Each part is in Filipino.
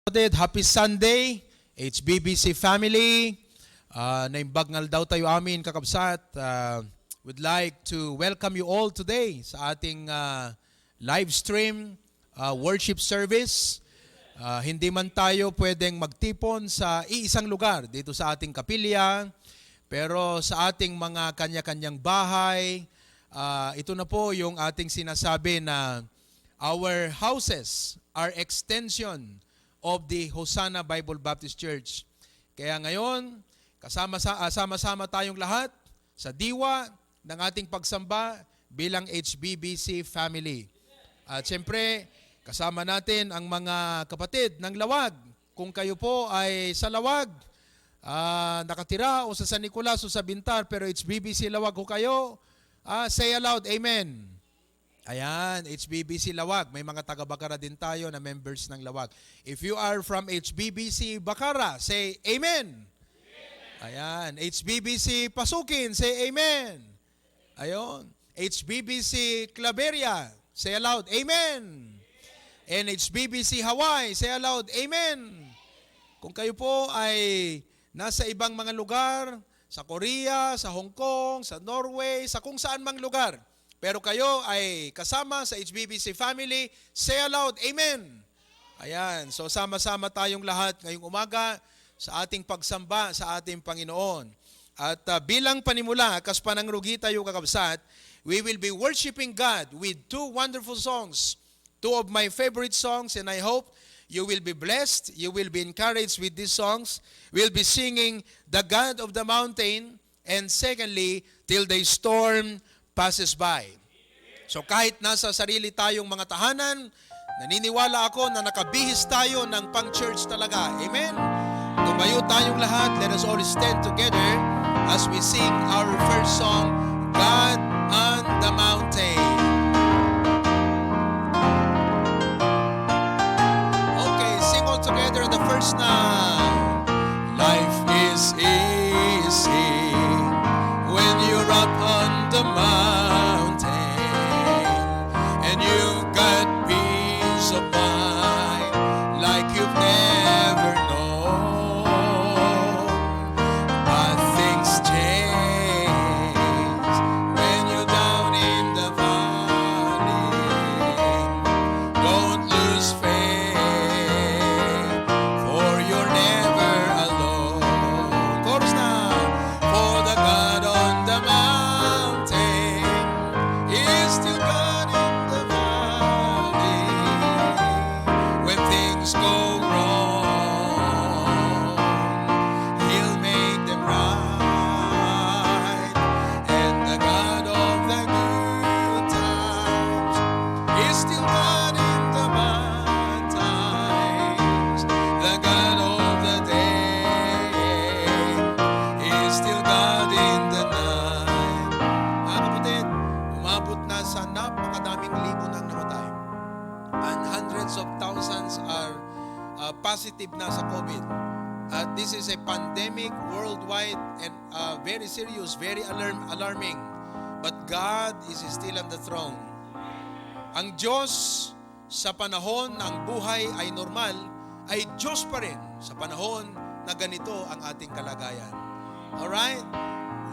Happy Sunday, HBBC family. Naimbagnal daw tayo amin kakabsat. Would like to welcome you all today sa ating live stream worship service. Hindi man tayo pwedeng magtipon sa iisang lugar dito sa ating kapilya, pero sa ating mga kanya-kanyang bahay, ito na po yung ating sinasabi na our houses are extension of the Hosanna Bible Baptist Church. Kaya ngayon, sama-sama tayong lahat sa diwa ng ating pagsamba bilang HBBC family. At siyempre, kasama natin ang mga kapatid ng Lawag. Kung kayo po ay sa Lawag, nakatira o sa San Nicolas o sa Bintar, pero HBBC Lawag ho kayo, say aloud, Amen. Ayan, HBBC Lawag. May mga taga-Bacara din tayo na members ng Lawag. If you are from HBBC Bacara, say Amen. Ayan, HBBC Pasukin, say Amen. Ayon, HBBC Claveria, say aloud, Amen. And HBBC Hawaii, say aloud, Amen. Kung kayo po ay nasa ibang mga lugar, sa Korea, sa Hong Kong, sa Norway, sa kung saan mang lugar, pero kayo ay kasama sa HBBC family, say aloud, Amen. Ayan, so sama-sama tayong lahat ngayong umaga sa ating pagsamba sa ating Panginoon. At bilang panimula, kaspanangrugi tayo kakabsat, we will be worshiping God with two wonderful songs. Two of my favorite songs, and I hope you will be blessed, you will be encouraged with these songs. We'll be singing The God of the Mountain, and secondly, Till the Storm Passes by. So kahit nasa sarili tayong mga tahanan, naniniwala ako na nakabihis tayo ng pang-church talaga. Amen? Tumayo tayong lahat. Let us all stand together as we sing our first song, God on the Mountain. Okay, sing all together the first now. Life is easy when you're up on the mountain, and you've got peace of mind like you've never known. But things change when you're down in the valley. Don't lose faith, for you're never alone. Chorus now. For the God on the mountain is still God in the valley. When things go wrong, He'll make them right. And the God of the good times is still God in the bad times. The God of the day is still God in the night. Mga kapatid, umabot na sa napakadaming libo ng namatay. And hundreds of thousands are positive na sa COVID. This is a pandemic worldwide and very serious, very alarming. But God is still on the throne. Ang Diyos sa panahon ng buhay ay normal, ay Diyos pa rin sa panahon na ganito ang ating kalagayan. Alright?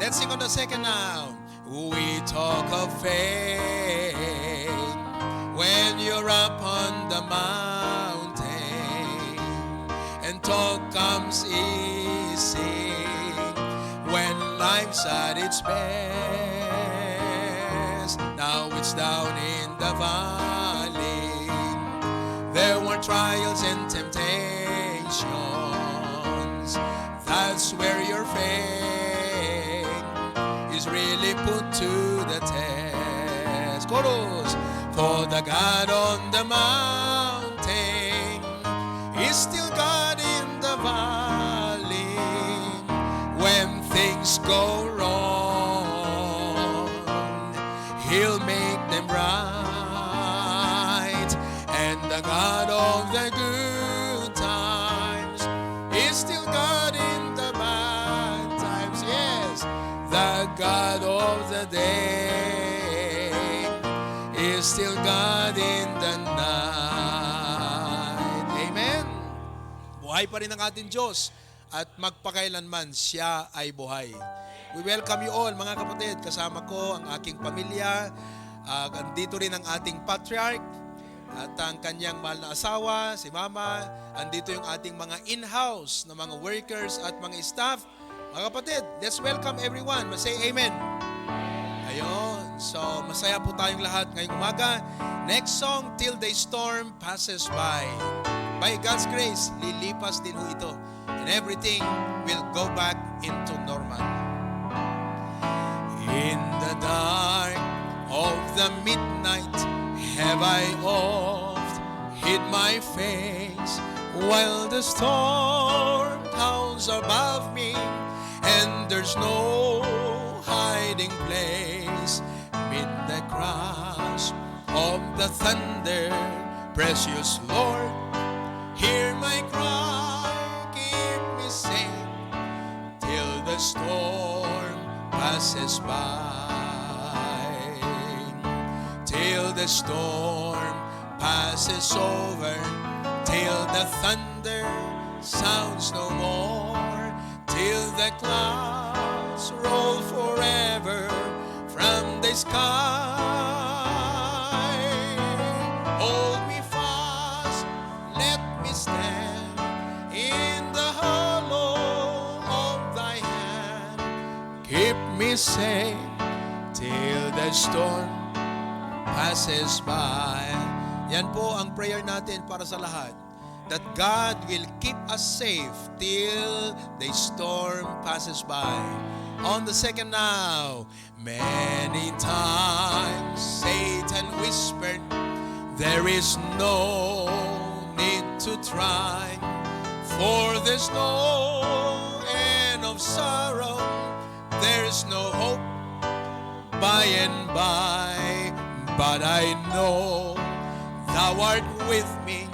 Let's sing on the second now. We talk of faith when you're up on the mountain, and talk comes easy when life's at its best. Now it's down in the valley, there were trials and temptations. That's where your faith is really put to the test. Chorus. For the God on the mountain is still God in the valley. When things go wrong, He'll make them right. And the God of the good times is still God in the bad times. Yes, the God of the day is still God in the night. Amen. Buhay pa rin ang ating Diyos at magpakailanman siya ay buhay. We welcome you all mga kapatid. Kasama ko ang aking pamilya. Andito rin ang ating patriarch at ang kanyang mahal na asawa, si Mama. Andito yung ating mga in-house na mga workers at mga staff. Mga kapatid, let's welcome everyone. Say amen. Ayun. So, masaya po tayong lahat ngayong umaga. Next song, Till the Storm Passes By. By God's grace, lilipas din ho ito. And everything will go back into normal. In the dark of the midnight have I oft hid my face, while the storm howls above me, and there's no hiding place. Mid the crash of the thunder, precious Lord, hear my cry, keep me safe till the storm passes by. Till the storm passes over, till the thunder sounds no more, till the clouds roll forever from the sky. Hold me fast, let me stand in the hollow of thy hand. Keep me safe till the storm passes by. Yan po ang prayer natin para sa lahat. That God will keep us safe till the storm passes by. On the second now, many times Satan whispered, there is no need to try, for there's no end of sorrow, there's no hope by and by. But I know thou art with me,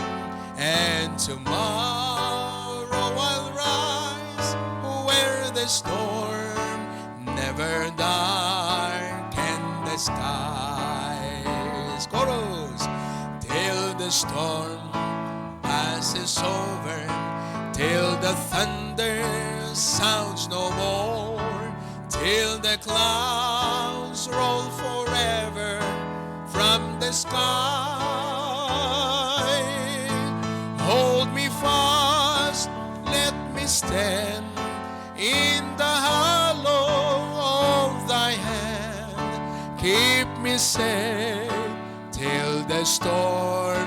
and tomorrow I'll rise where the storm never darken the skies. Chorus. Till the storm passes over, till the thunder sounds no more, till the clouds roll forever from the sky. Hold me fast, let me stand in the hollow of thy hand. Keep me safe till the storm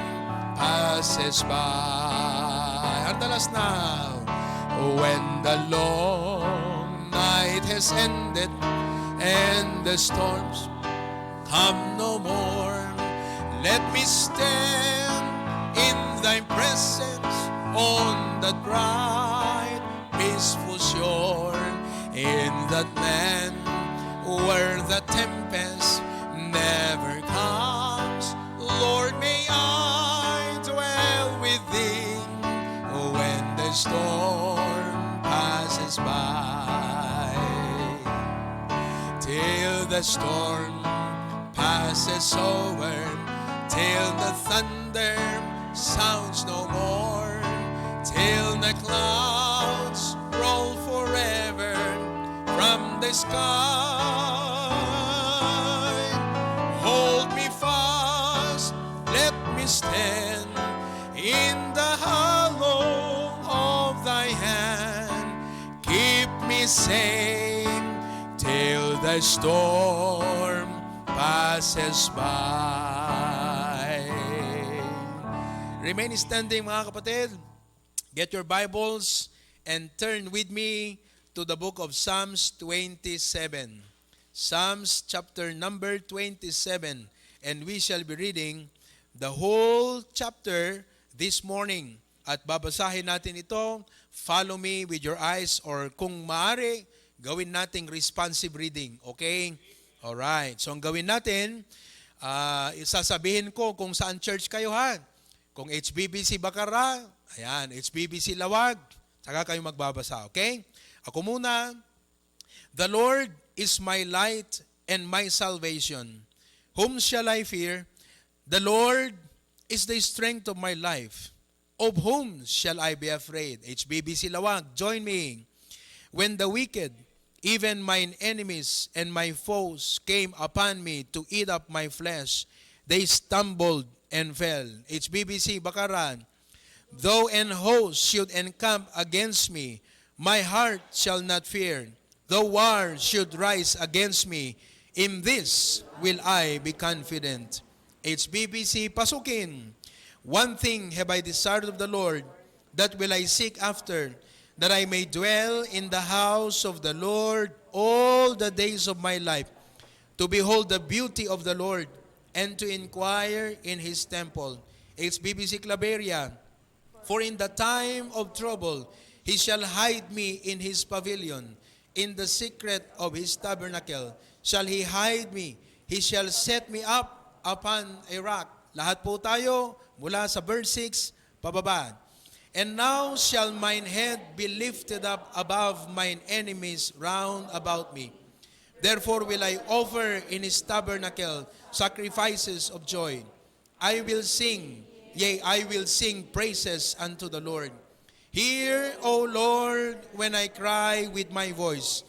passes by. Ang dalas now, when the long night has ended and the storms come no more, let me stand in thy presence on that bright, peaceful shore, in that land where the tempest never comes. Lord, may I dwell with thee when the storm passes by. Till the storm passes over, till the thunder sounds no more, till the clouds roll forever from the sky. Hold me fast, let me stand in the hollow of thy hand. Keep me safe till the storm passes by. Remain standing mga kapatid. Get your Bibles and turn with me to the book of Psalms 27. Psalms chapter number 27. And we shall be reading the whole chapter this morning. At babasahin natin ito. Follow me with your eyes, or kung maaari, gawin nating responsive reading. Okay? Alright. So ang gawin natin, isasabihin ko kung saan church kayo ha. Kung HBBC Bacara, ayan, HBBC Lawag, saka kayo magbabasa. Okay? Ako muna. The Lord is my light and my salvation. Whom shall I fear? The Lord is the strength of my life. Of whom shall I be afraid? HBBC Lawag, join me. When the wicked, even mine enemies and my foes, came upon me to eat up my flesh, they stumbled and fell. HBBC Bakaran, though an host should encamp against me, my heart shall not fear. Though war should rise against me, in this will I be confident. HBBC Pasukin, one thing have I desired of the Lord, that will I seek after, that I may dwell in the house of the Lord all the days of my life, to behold the beauty of the Lord, and to inquire in His temple. HBBC Claveria, for in the time of trouble, He shall hide me in His pavilion. In the secret of His tabernacle shall He hide me. He shall set me up upon a rock. Lahat po tayo, mula sa verse 6, pababa. And now shall mine head be lifted up above mine enemies round about me. Therefore will I offer in His tabernacle sacrifices of joy. I will sing, yea, I will sing praises unto the Lord. Hear, O Lord, when I cry with my voice.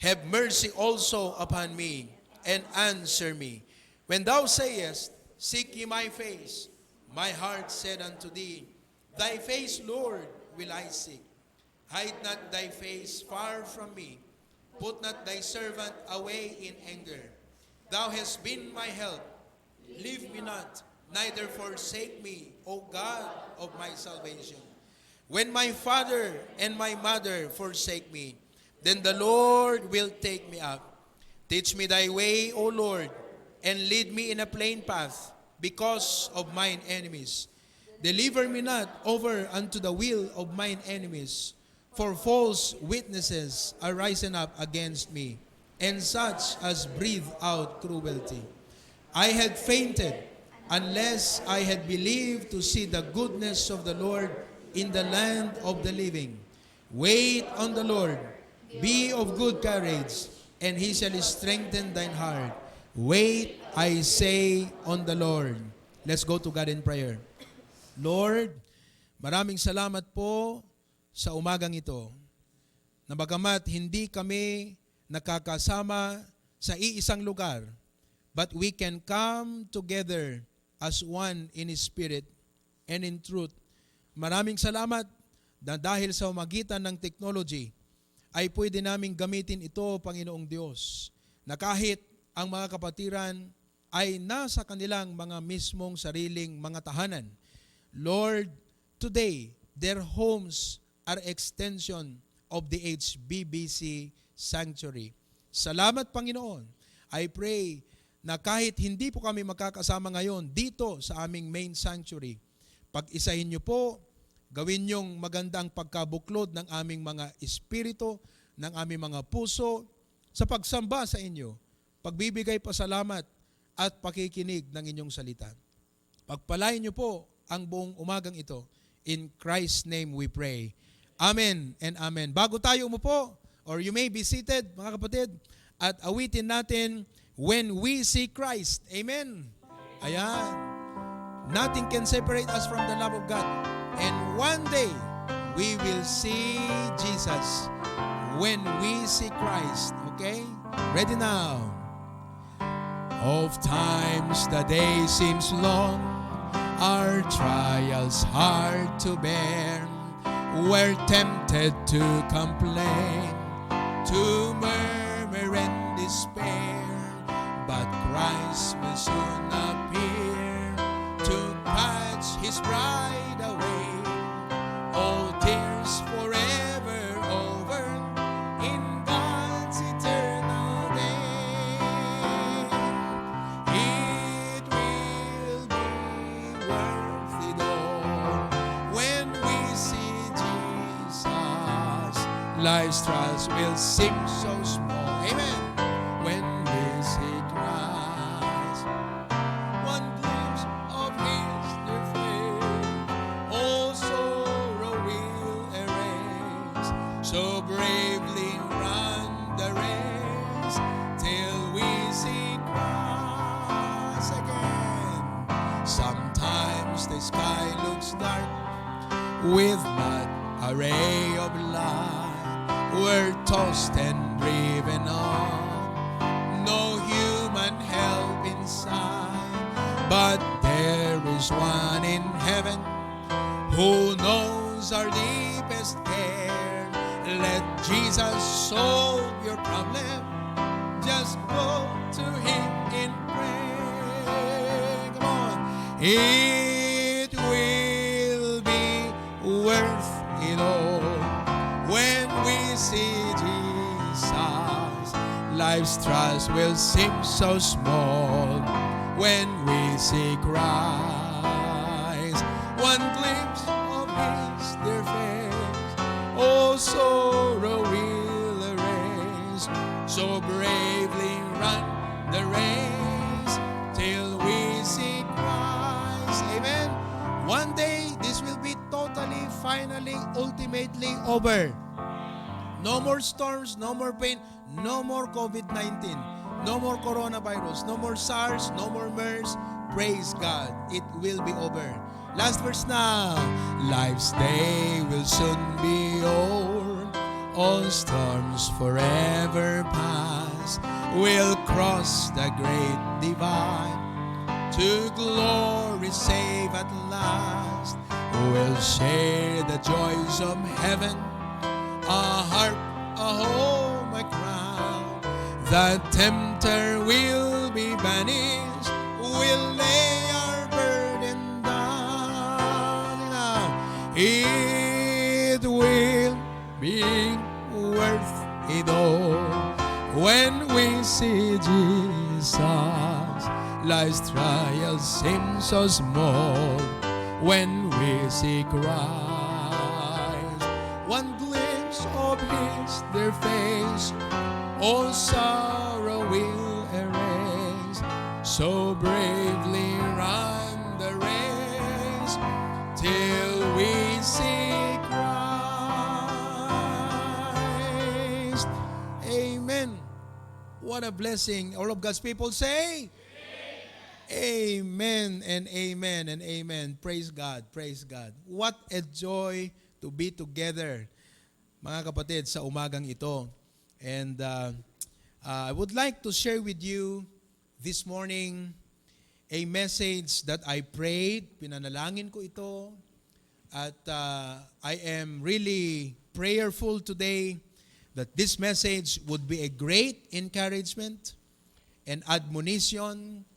Have mercy also upon me, and answer me. When thou sayest, seek ye my face, my heart said unto thee, Thy face, Lord, will I seek. Hide not thy face far from me. Put not thy servant away in anger. Thou hast been my help. Leave me not, neither forsake me, O God of my salvation. When my father and my mother forsake me, then the Lord will take me up. Teach me thy way, O Lord, and lead me in a plain path because of mine enemies. Deliver me not over unto the will of mine enemies, for false witnesses are risen up against me, and such as breathe out cruelty. I had fainted unless I had believed to see the goodness of the Lord in the land of the living. Wait on the Lord, be of good courage, and He shall strengthen thine heart. Wait, I say, on the Lord. Let's go to God in prayer. Lord, maraming salamat po sa umagang ito, na bagamat hindi kami nakakasama sa iisang lugar, but we can come together as one in Spirit and in truth. Maraming salamat na dahil sa magitan ng technology ay pwede naming gamitin ito, Panginoong Diyos, na kahit ang mga kapatiran ay nasa kanilang mga mismong sariling mga tahanan. Lord, today, their homes are extension of the HBBC Sanctuary. Salamat, Panginoon. I pray na kahit hindi po kami makakasama ngayon dito sa aming main sanctuary, pag-isahin niyo po, gawin niyong magandang pagkabuklod ng aming mga espiritu, ng aming mga puso, sa pagsamba sa inyo, pagbibigay pasalamat at pakikinig ng inyong salita. Pagpalain niyo po ang buong umagang ito. In Christ's name we pray. Amen and amen. Bago tayo umupo, or you may be seated, mga kapatid, at awitin natin, When We See Christ. Amen. Ayan. Nothing can separate us from the love of God. And one day, we will see Jesus when we see Christ. Okay? Ready now. Of times the day seems long, our trials hard to bear. We're tempted to complain, to murmur and despair. But Christ will soon appear to catch His bride away. All tears forever over in God's eternal day. It will be worth it all when we see Jesus. Life's trials will seem so small. Amen. When we see Christ, one glimpse of His dear face, all sorrow will erase. So bravely run the race till we see Christ again. Sometimes the sky looks dark, with not a ray of light, were tossed and driven on. No human help inside, but there is one in heaven who knows our deepest care. Let Jesus solve your problem. Just go to Him in prayer. Come on. It will be worth it all when we see Jesus. Life's trials will seem so small when we see Christ. One glimpse of His dear face, all sorrow will erase. So bravely run the race till we see Christ. Amen. One day, this will be totally, finally, ultimately over. No more storms, no more pain, no more COVID-19, no more coronavirus, no more SARS, no more MERS. Praise God, it will be over. Last verse now. Life's day will soon be o'er. All storms forever pass. We'll cross the great divide to glory safe at last. We'll share the joys of heaven, a harp, a home, a crown. The tempter will be banished. We'll lay our burden down. It will be worth it all when we see Jesus. Life's trials seem so small when we see Christ. One glimpse of His dear face, all sorrow will erase. So bravely run the race till we see Christ. Amen. What a blessing. All of God's people say, Amen and amen and amen. Praise God, praise God. What a joy to be together, mga kapatid, sa umagang ito. And I would like to share with you this morning a message that I prayed. Pinanalangin ko ito. At I am really prayerful today that this message would be a great encouragement and admonition,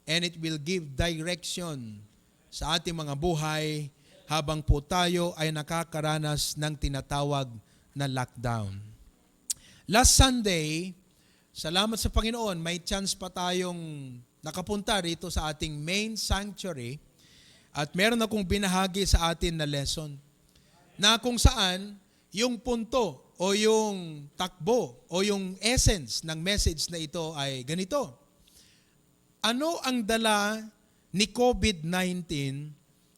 and it will give direction sa ating mga buhay habang po tayo ay nakakaranas ng tinatawag na lockdown. Last Sunday, salamat sa Panginoon, may chance pa tayong nakapunta rito sa ating main sanctuary at meron akong binahagi sa atin na lesson na kung saan yung punto o yung takbo o yung essence ng message na ito ay ganito. Ano ang dala ni COVID-19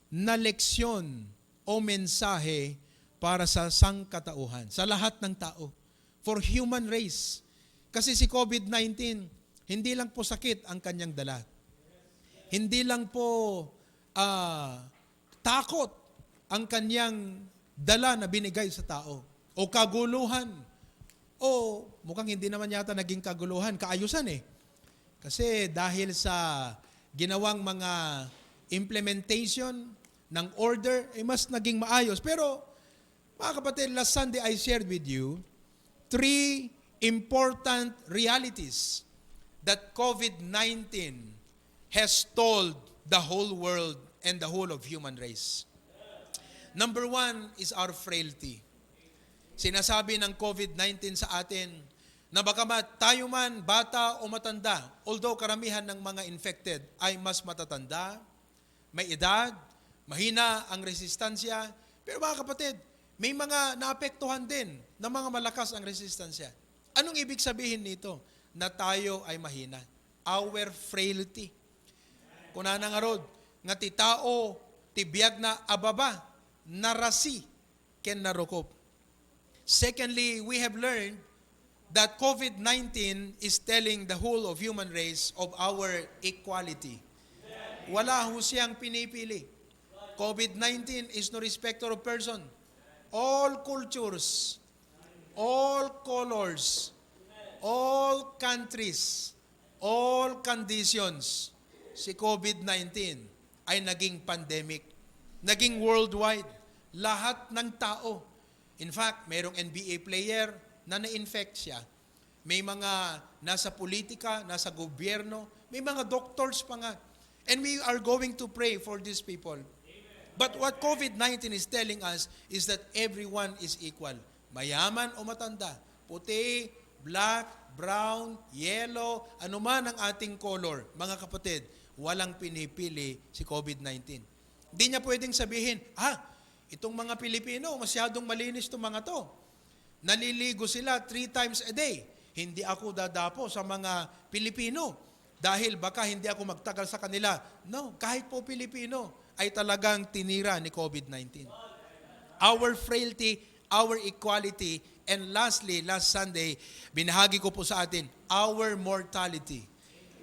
na leksyon o mensahe para sa sangkatauhan, sa lahat ng tao, for human race? Kasi si COVID-19, hindi lang po sakit ang kanyang dala. Hindi lang po takot ang kanyang dala na binigay sa tao, o kaguluhan, o mukhang hindi naman yata naging kaguluhan, kaayusan eh. Kasi dahil sa ginawang mga implementation ng order, mas naging maayos. Pero, mga kapatid, last Sunday I shared with you 3 important realities that COVID-19 has told the whole world and the whole of human race. Number 1 is our frailty. Sinasabi ng COVID-19 sa atin, na bagamat tayo man, bata o matanda, although karamihan ng mga infected ay mas matatanda, may edad, mahina ang resistansya, pero mga kapatid, may mga naapektuhan din na mga malakas ang resistansya. Anong ibig sabihin nito? Na tayo ay mahina. Our frailty. Kuna nga rod, nga ti tao, ti biyag na ababa, narasi, ken narukop. Secondly, we have learned that COVID-19 is telling the whole of human race of our equality. Wala ho siyang pinipili. COVID-19 is no respecter of person. All cultures, all colors, all countries, all conditions, si COVID-19 ay naging pandemic, naging worldwide. Lahat ng tao. In fact, mayroong NBA player na na-infect siya. May mga nasa politika, nasa gobyerno, may mga doctors pa nga. And we are going to pray for these people. But what COVID-19 is telling us is that everyone is equal. Mayaman o matanda, puti, black, brown, yellow, anuman ang ating color. Mga kapatid, walang pinipili si COVID-19. Hindi niya pwedeng sabihin, itong mga Pilipino, masyadong malinis itong mga to. Naliligo sila 3 times a day. Hindi ako dadapo sa mga Pilipino dahil baka hindi ako magtagal sa kanila. No, kahit po Pilipino ay talagang tinira ni COVID-19. Our frailty, our equality, and lastly, last Sunday, binahagi ko po sa atin, our mortality.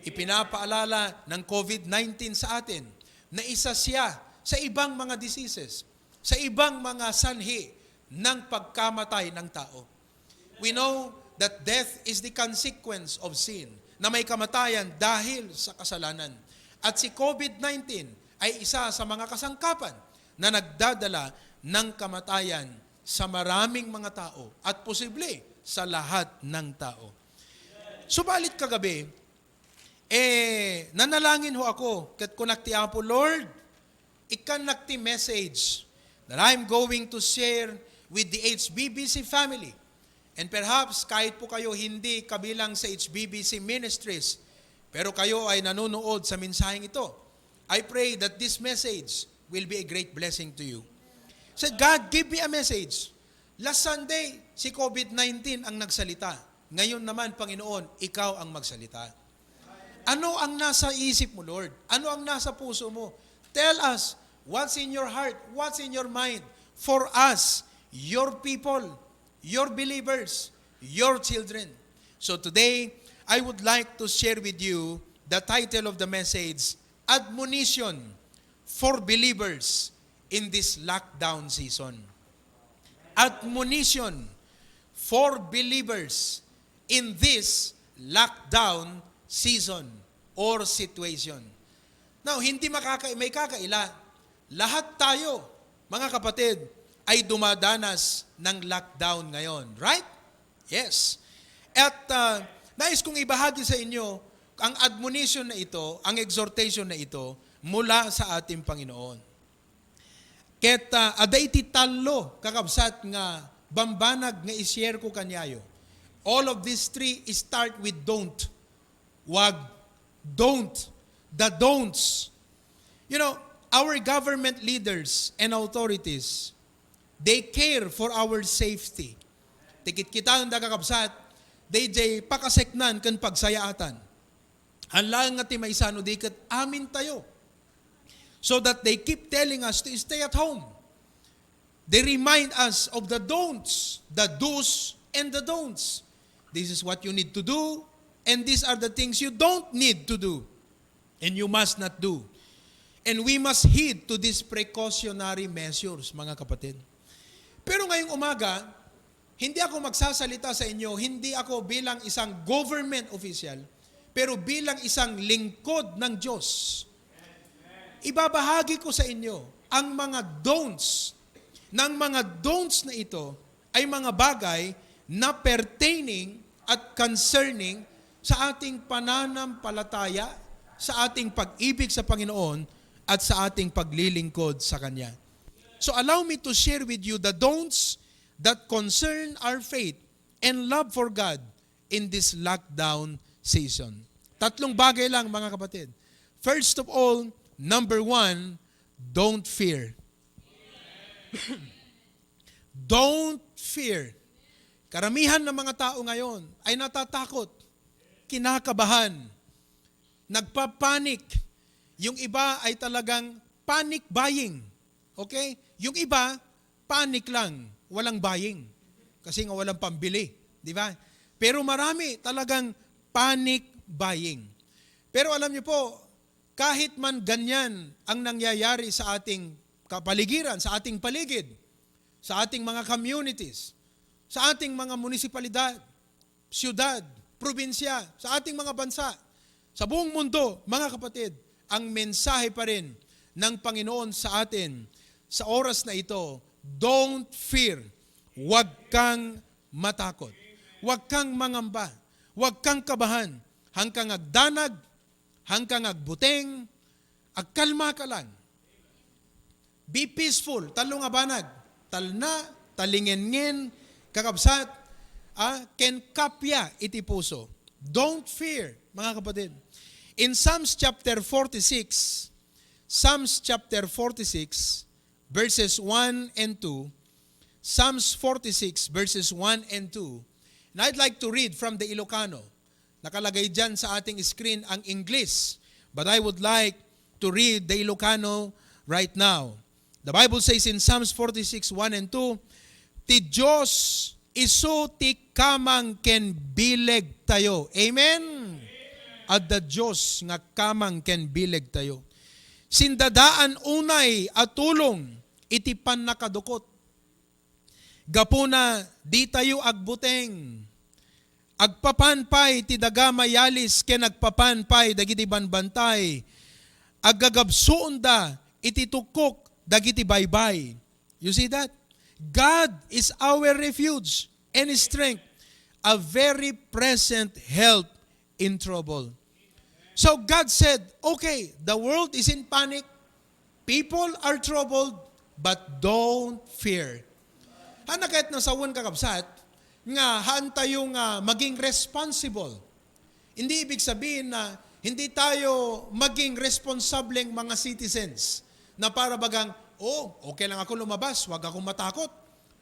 Ipinapaalala ng COVID-19 sa atin na isa siya sa ibang mga diseases, sa ibang mga sanhi ng pagkamatay ng tao. We know that death is the consequence of sin, na may kamatayan dahil sa kasalanan. At si COVID-19 ay isa sa mga kasangkapan na nagdadala ng kamatayan sa maraming mga tao at posible sa lahat ng tao. Subalit kagabi, nanalangin ho ako, kat kunakti po, Lord, ikanakti message that I'm going to share with the HBBC family. And perhaps kahit po kayo hindi kabilang sa HBBC Ministries, pero kayo ay nanonood sa mensaheng ito, I pray that this message will be a great blessing to you. Said, God, give me a message. Last Sunday, si COVID-19 ang nagsalita. Ngayon naman, Panginoon, ikaw ang magsalita. Ano ang nasa isip mo, Lord? Ano ang nasa puso mo? Tell us what's in your heart, what's in your mind for us, your people, your believers, your children. So today, I would like to share with you the title of the message, Admonition for Believers in this lockdown season. Admonition for believers in this lockdown season or situation. Now, hindi may kakaila. Lahat tayo, mga kapatid, ay dumadanas ng lockdown ngayon. Right? Yes. At nais kong ibahagi sa inyo ang admonition na ito, ang exhortation na ito, mula sa ating Panginoon. Ket aday ti talo kakabsat nga bambanag nga i-share ko kanyayo. All of these three start with don't. Wag, don't, the don'ts. You know, our government leaders and authorities, they care for our safety. Tikit kita ang kakabsat, they pakaseknan kan pagsayaatan. Hanlang nga ti maisano di kat amin tayo. So that they keep telling us to stay at home. They remind us of the don'ts, the do's and the don'ts. This is what you need to do, and these are the things you don't need to do, and you must not do. And we must heed to these precautionary measures, mga kapatid. Pero ngayong umaga, hindi ako magsasalita sa inyo, hindi ako bilang isang government official, pero bilang isang lingkod ng Diyos. Ibabahagi ko sa inyo ang mga don'ts. Nang mga don'ts na ito ay mga bagay na pertaining at concerning sa ating pananampalataya, sa ating pag-ibig sa Panginoon, at sa ating paglilingkod sa Kanya. So allow me to share with you the don'ts that concern our faith and love for God in this lockdown season. 3 bagay lang, mga kapatid. First of all, number 1, don't fear. Don't fear. Karamihan ng mga tao ngayon ay natatakot, kinakabahan, nagpapanik. Yung iba ay talagang panic buying. Okay? Yung iba, panic lang, walang buying. Kasi nga walang pambili. Di ba? Pero marami talagang panic buying. Pero alam niyo po, kahit man ganyan ang nangyayari sa ating kapaligiran, sa ating paligid, sa ating mga communities, sa ating mga munisipalidad, siyudad, probinsya, sa ating mga bansa, sa buong mundo, mga kapatid, ang mensahe pa rin ng Panginoon sa atin sa oras na ito, don't fear. Huwag kang matakot. Huwag kang mangamba. Huwag kang kabahan. Hangkang agdanag, hangkang agbuteng, agkalma ka lang. Be peaceful. Talo nga banag. Talna, talingengin, kakabsat, ken kapya iti puso. Don't fear, mga kapatid. In Psalms chapter 46, verses 1 and 2, Psalms 46, verses 1 and 2, and I'd like to read from the Ilocano. Nakalagay dyan sa ating screen ang English, but I would like to read the Ilocano right now. The Bible says in Psalms 46, 1 and 2, Ti Diyos isu ti kamang ken bileg tayo. Amen? At the Diyos nga kamang ken bileg tayo. Sindadaan unay at tulong iti panakadukot. Gapuna di tayo agbuteng. Agpapanpay ti daga mayalis ken agpapanpay dagiti banbantay. Aggagabsuon da iti tukok dagiti baybay. You see that? God is our refuge and strength, a very present help in trouble. So God said, okay, the world is in panic, people are troubled, but don't fear. Hana kahit nasawon kakabsat, nga haan tayo nga maging responsible. Hindi ibig sabihin na hindi tayo maging responsableng mga citizens na para bagang, okay lang ako lumabas, wag akong matakot.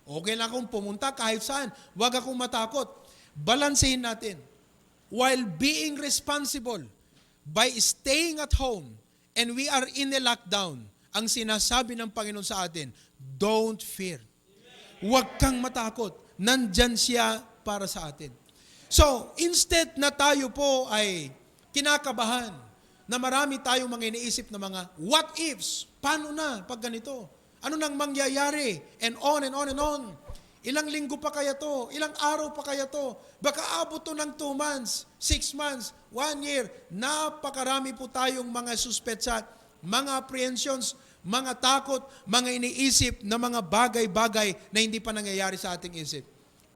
Okay lang akong pumunta kahit saan, wag akong matakot. Balansehin natin. While being responsible, by staying at home, and we are in a lockdown, ang sinasabi ng Panginoon sa atin, don't fear. Huwag kang matakot. Nandyan siya para sa atin. So, instead na tayo po ay kinakabahan, na marami tayong mga iniisip na mga what ifs, paano na pag ganito? Ano nang mangyayari? And on and on and on. Ilang linggo pa kaya to? Ilang araw pa kaya to? Baka abot to ng 2 months, 6 months, 1 year. Napakarami po tayong mga suspetsa, mga apprehensions, mga takot, mga iniisip na mga bagay-bagay na hindi pa nangyayari sa ating isip.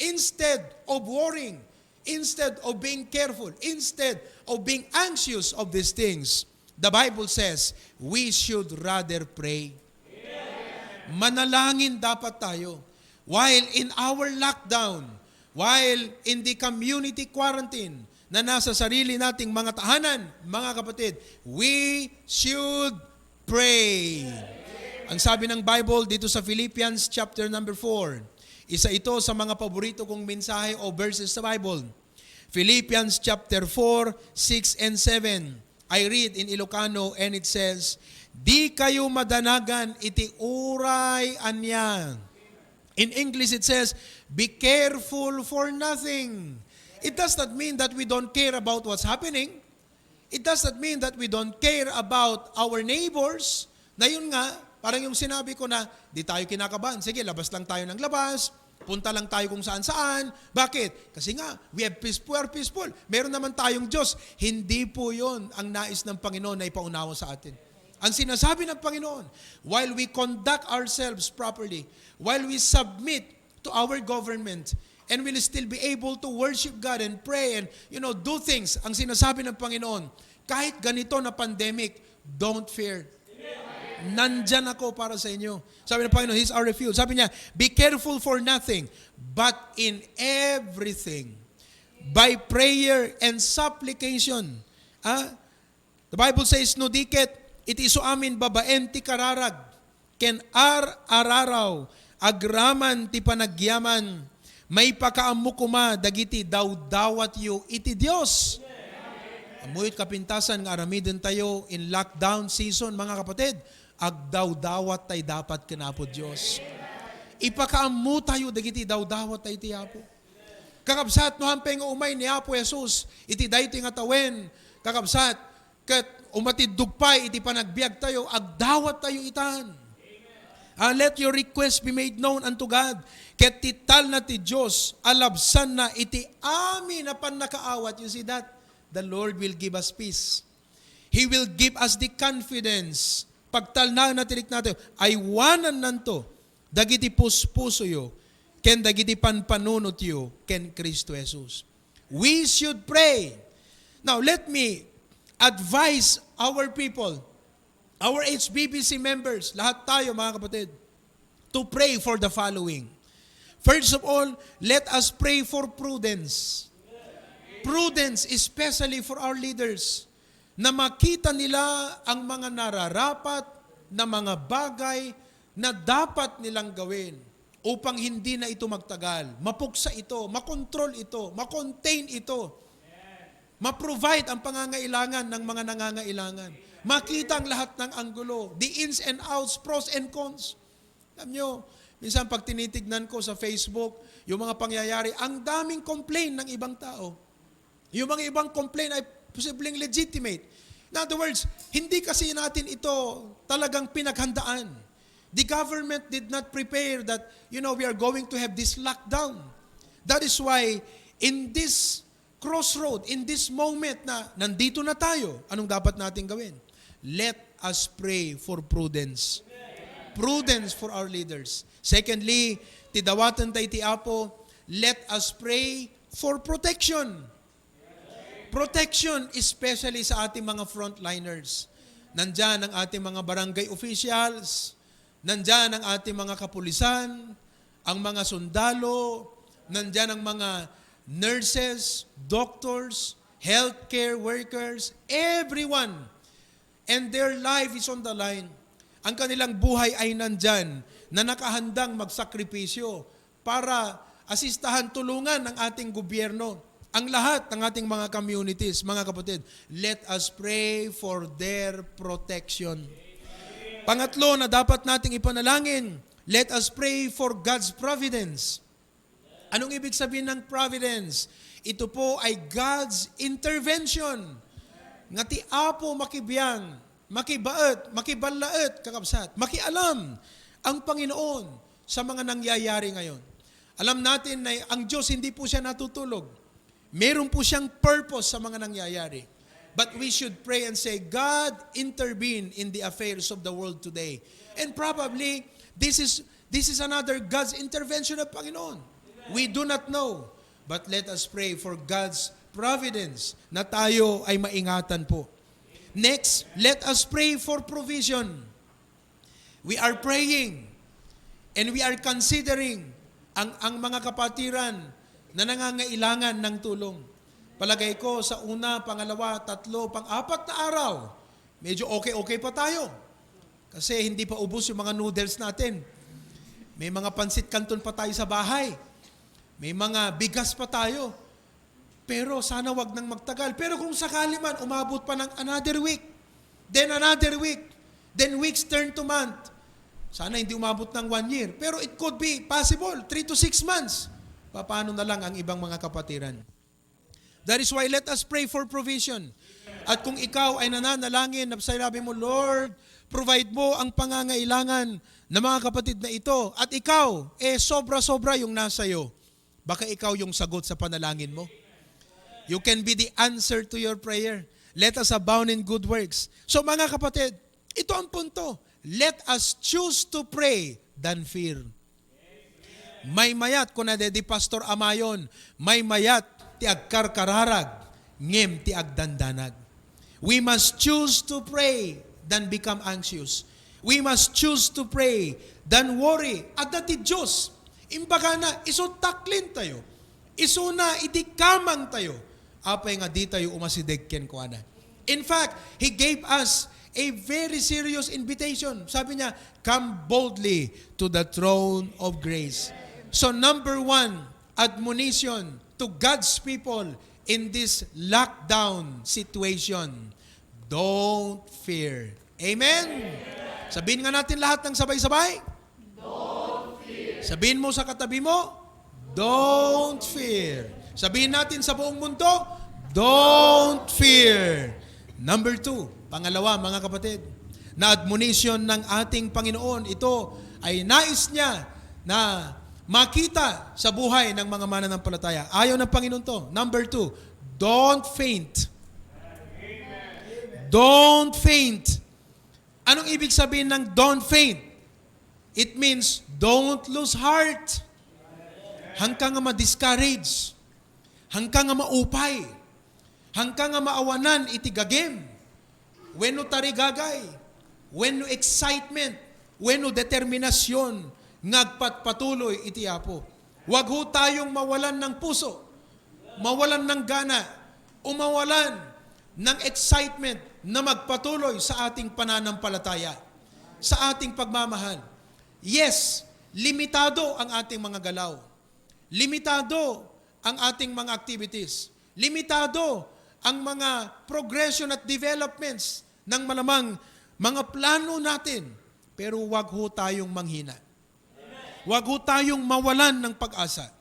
Instead of worrying, instead of being careful, instead of being anxious of these things, the Bible says, we should rather pray. Manalangin dapat tayo. While in our lockdown, while in the community quarantine, na nasa sarili nating mga tahanan, mga kapatid, we should pray. Ang sabi ng Bible dito sa Philippians chapter number 4, isa ito sa mga paborito kong mensahe o verses sa Bible. Philippians chapter 4, 6 and 7. I read in Ilocano and it says, Di kayo madanagan iti uray anya. In English it says, be careful for nothing. It does not mean that we don't care about what's happening. It does not mean that we don't care about our neighbors. Na yun nga, parang yung sinabi ko na, di tayo kinakabahan. Sige, labas lang tayo ng labas. Punta lang tayo kung saan-saan. Bakit? Kasi nga, we are peaceful. Meron naman tayong Diyos. Hindi po yun ang nais ng Panginoon na ipaunawa sa atin. Ang sinasabi ng Panginoon, while we conduct ourselves properly, while we submit to our government, and we'll still be able to worship God and pray and, do things, ang sinasabi ng Panginoon, kahit ganito na pandemic, don't fear. Nandyan ako para sa inyo. Sabi ng Panginoon, He's our refuge. Sabi niya, be careful for nothing, but in everything, by prayer and supplication. The Bible says, no diket, iti iso amin babaen ti kararag, ken araraw, agraman ti panagyaman, may pakaamu kuma dagiti dawdawat yu iti Dios. Amuyot kapintasan nga aramiden tayo in lockdown season, mga kapatid, agdawdawat tay dapat kinapod Dios. Ipakaamu tayo dagiti dawdawat tay ti Apo. Kakabsat no hampeng umay ni Apo Jesus, iti dayti nga tawen, kakabsat ket umatid dugpay iti panagbiag tayo, agdawat tayo itan. Let your request be made known unto God. Ket tital na ti Diyos, alabsan na iti amin na panakaawat. You see that? The Lord will give us peace. He will give us the confidence. Pagtal na tirik natin, ay wanan nanto, dagiti puspuso yo, ken dagiti panpanunot yo, ken Kristo Jesus. We should pray. Now, let me advise our people, our HBBC members, lahat tayo mga kapatid, to pray for the following. First of all, let us pray for prudence. Prudence, especially for our leaders, na makita nila ang mga nararapat na mga bagay na dapat nilang gawin upang hindi na ito magtagal. Mapuksa ito, makontrol ito, makontain ito. Ma-provide ang pangangailangan ng mga nangangailangan. Makita ang lahat ng anggulo, the ins and outs, pros and cons. Alam nyo, minsan pag tinitignan ko sa Facebook, yung mga pangyayari, ang daming complaint ng ibang tao. Yung mga ibang complaint ay posibleng legitimate. In other words, hindi kasi natin ito talagang pinaghandaan. The government did not prepare that, we are going to have this lockdown. That is why, in this crossroad, in this moment na nandito na tayo, anong dapat natin gawin? Let us pray for prudence. Prudence for our leaders. Secondly, tidawatan tayo ti Apo, let us pray for protection. Protection, especially sa ating mga frontliners. Nandyan ang ating mga barangay officials, nandyan ang ating mga kapulisan, ang mga sundalo, nandyan ang mga nurses, doctors, healthcare workers, everyone. And their life is on the line. Ang kanilang buhay ay nandyan na nakahandang magsakripisyo para asistahan, tulungan ng ating gobyerno. Ang lahat ng ating mga communities, mga kapatid, let us pray for their protection. Pangatlo na dapat nating ipanalangin, let us pray for God's providence. Anong ibig sabihin ng providence? Ito po ay God's intervention. Nga ti Apo makibiyang, makibaet, makibalaet, kakabsat, makialam ang Panginoon sa mga nangyayari ngayon. Alam natin na ang Diyos hindi po siya natutulog. Meron po siyang purpose sa mga nangyayari. But we should pray and say, God, intervene in the affairs of the world today. And probably, this is another God's intervention of Panginoon. We do not know. But let us pray for God's providence na tayo ay maingatan po. Next, let us pray for provision. We are praying and we are considering ang mga kapatiran na nangangailangan ng tulong. Palagay ko sa una, pangalawa, tatlo, pang-apat na araw, medyo okay pa tayo. Kasi hindi pa ubos yung mga noodles natin. May mga pansit canton pa tayo sa bahay. May mga bigas pa tayo. Pero sana wag nang magtagal. Pero kung sakali man, umabot pa ng another week, then another week, then weeks turn to month. Sana hindi umabot ng 1 year. Pero it could be possible, 3 to 6 months. Paano na lang ang ibang mga kapatiran? That is why let us pray for provision. At kung ikaw ay nananalangin, sabi mo, Lord, provide mo ang pangangailangan ng mga kapatid na ito. At ikaw, sobra-sobra yung nasa iyo. Baka ikaw yung sagot sa panalangin mo. You can be the answer to your prayer. Let us abound in good works. So mga kapatid, ito ang punto. Let us choose to pray than fear. May mayat, kung di Pastor Amayon, may mayat ti agkarkararag, ngem ti agdandanag. We must choose to pray than become anxious. We must choose to pray than worry. At dati Diyos, imbaga na, iso taklin tayo. Iso na, idikamang tayo. Apay nga di tayo umasidegken ko ana. In fact, He gave us a very serious invitation. Sabi niya, come boldly to the throne of grace. So number 1, admonition to God's people in this lockdown situation. Don't fear. Amen? Sabihin nga natin lahat ng sabay-sabay. Don't fear. Sabihin mo sa katabi mo, don't fear. Sabihin natin sa buong mundo, don't fear. Number 2, pangalawa mga kapatid, na admonition ng ating Panginoon, ito ay nais niya na makita sa buhay ng mga mananampalataya. Ayaw ng Panginoon to. Number 2, don't faint. Don't faint. Anong ibig sabihin ng don't faint? It means don't lose heart. Hanggang nga ma-discourage. Hanggang nga maupay. Hanggang nga maawanan itigagem. Wenno tarigagay. Wenno excitement. Wenno determinasyon. Ngagpatpatuloy iti Apo. Huwag ho tayong mawalan ng puso. Mawalan ng gana. O mawalan ng excitement na magpatuloy sa ating pananampalataya. Sa ating pagmamahal. Yes, limitado ang ating mga galaw. Limitado ang ating mga activities. Limitado ang mga progression at developments ng malamang mga plano natin. Pero wag ho tayong manghina. Wag ho tayong mawalan ng pag-asa.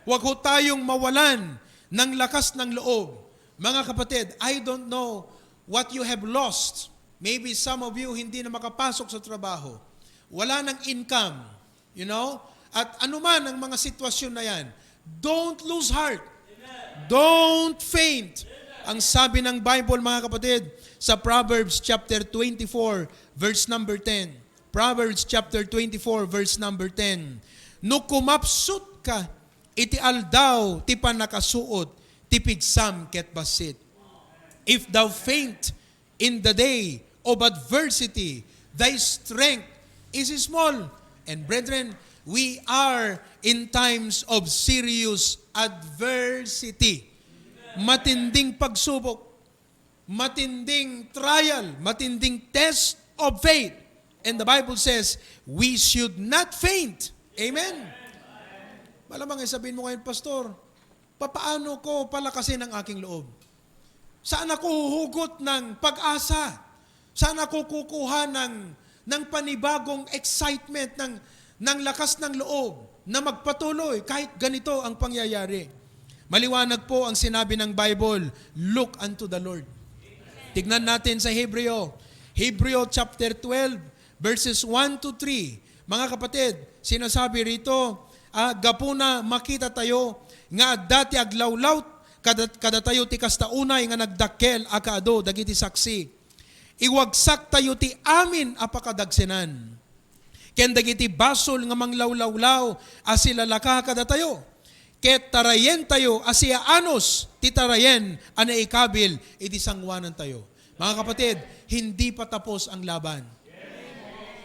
Wag ho tayong mawalan ng lakas ng loob. Mga kapatid, I don't know what you have lost. Maybe some of you hindi na makapasok sa trabaho. Wala ng income, you know? At anuman ang mga sitwasyon na yan, don't lose heart. Don't faint. Ang sabi ng Bible, mga kapatid, sa Proverbs chapter 24, verse number 10. Proverbs chapter 24, verse number 10. No kumapsut ka, iti aldaw, ti panakasuot, ti pigsam ket basit. If thou faint in the day of adversity, thy strength is small. And brethren, we are in times of serious adversity. Matinding pagsubok, matinding trial, matinding test of faith. And the Bible says, we should not faint. Amen? Malamang ay sabihin mo ngayon, Pastor, papaano ko palakasin ang aking loob? Saan ako huhugot ng pag-asa? Saan ako kukuha ng panibagong excitement, ng lakas ng loob na magpatuloy kahit ganito ang pangyayari? Maliwanag po ang sinabi ng Bible, look unto the Lord. Tignan natin sa Hebreo chapter 12, verses 1 to 3. Mga kapatid, sinasabi rito, gapuna makita tayo, nga dati aglawlaw, kada tayo ti kastaunay nga nagdakkel akaado dagiti saksi. Iwagsak tayo ti amin apakadagsenan. Ken dagiti basol nga manglawlawlaw asilalaka kada tayo. Ket tarayen tayo asiya anos ti tarayen ana ikabil iti sangwanan tayo. Mga kapatid, hindi pa tapos ang laban.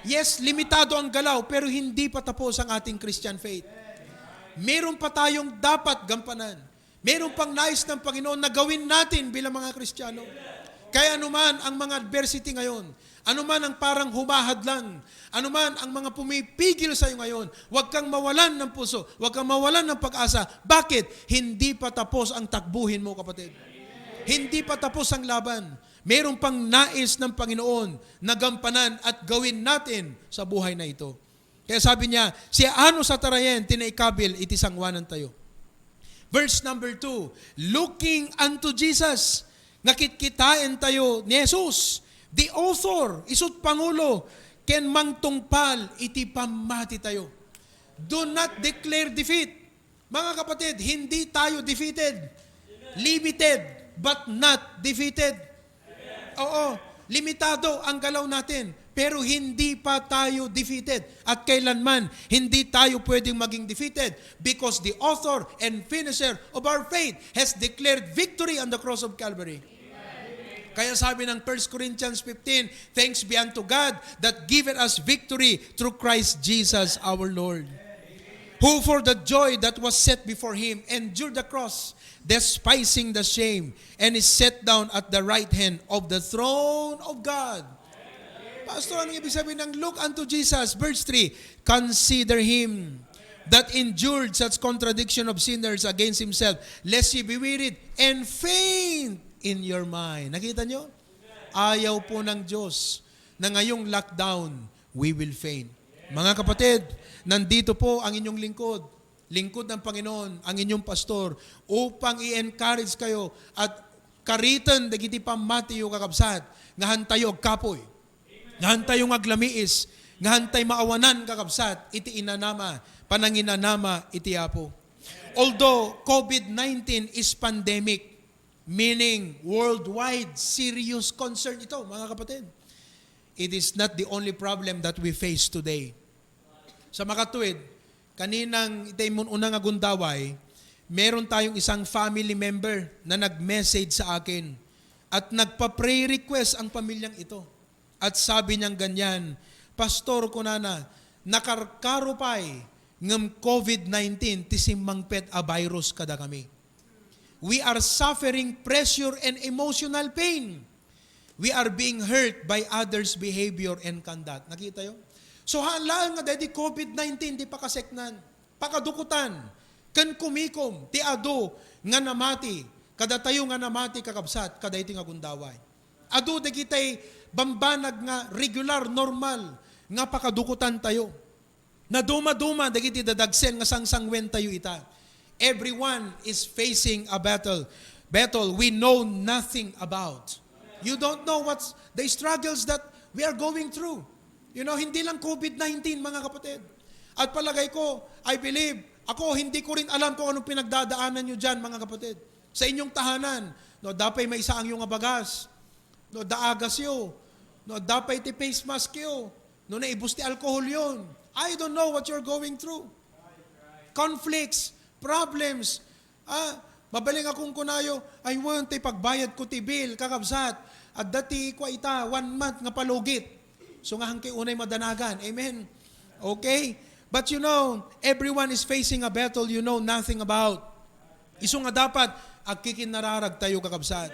Yes, limitado ang galaw pero hindi pa tapos ang ating Christian faith. Meron pa tayong dapat gampanan. Meron pang nais ng Panginoon na gawin natin bilang mga Kristiyano. Kaya anuman ang mga adversity ngayon, anuman ang parang humahadlang, anuman ang mga pumipigil sa iyo ngayon, huwag kang mawalan ng puso, huwag kang mawalan ng pag-asa. Bakit? Hindi pa tapos ang takbuhin mo, kapatid. Hindi pa tapos ang laban. Meron pang nais ng Panginoon na gampanan at gawin natin sa buhay na ito. Kaya sabi niya, siya ano sa tarayen, tinaikabil, iti sangwanan tayo. Verse number 2, looking unto Jesus, nakitkitain tayo ni Jesus, the author, isut Pangulo, ken mangtungpal, iti pamati tayo. Do not declare defeat. Mga kapatid, hindi tayo defeated. Limited, but not defeated. Oo, limitado ang galaw natin, pero hindi pa tayo defeated. At kailanman, hindi tayo pwedeng maging defeated because the author and finisher of our faith has declared victory on the cross of Calvary. Kaya sabi ng 1 Corinthians 15, thanks be unto God that giveth us victory through Christ Jesus our Lord. Who for the joy that was set before him endured the cross, despising the shame, and is set down at the right hand of the throne of God. Pastor, anong ibig sabihin ng look unto Jesus? Verse 3, consider him that endured such contradiction of sinners against himself, lest ye be wearied and faint in your mind. Nakita nyo? Ayaw po ng Diyos na ngayong lockdown, we will faint. Mga kapatid, nandito po ang inyong lingkod ng Panginoon, ang inyong pastor, upang i-encourage kayo at karitan dagiti pamati yung kakabsat, nga hantayo kapoy, nga hantayo aglamiis, nga hantay maawanan kakabsat, iti inanama, pananginanama, iti apo. Although COVID-19 is pandemic, meaning worldwide serious concern ito, mga kapatid, it is not the only problem that we face today. Sa makatuwid, kaninang itaymun unang agundaway, meron tayong isang family member na nag-message sa akin at nagpa-pray request ang pamilyang ito. At sabi niyang ganyan, Pastor kunana, nakarkarupay ng COVID-19 ti simmangpet a virus kada kami. We are suffering pressure and emotional pain. We are being hurt by others' behavior and conduct. Nakita yun? So halaan nga dahil COVID-19 di pakaseknan, pakadukutan, kan kumikom, ti ado nga namati, kada tayo nga namati kakabsat, kada iti nga gundaway. Ado di kitay bambanag nga regular, normal, nga pakadukutan tayo. Na duma-duma, di kiti dadagsen nga sangsangwen tayo ita. Everyone is facing a battle. Battle we know nothing about. You don't know what's the struggles that we are going through. You know, hindi lang COVID-19, mga kapatid. At palagay ko, I believe, ako hindi ko rin alam kung anong pinagdadaanan nyo dyan, mga kapatid. Sa inyong tahanan, no, dapay may isa ang yung abagas. No, daagas yo. No, dapay ti face mask yo. No, naibus ti alcohol yun. I don't know what you're going through. Conflicts, problems. Mabaling akong kunayo, I want ti pagbayad ko ti bill, kakabsat. At dati ko ita, 1 month nga palugit. So nga hangkay unay madanagan. Amen? Okay? But you know, everyone is facing a battle you know nothing about. Iso nga dapat, agkikin nararag tayo kakabsat.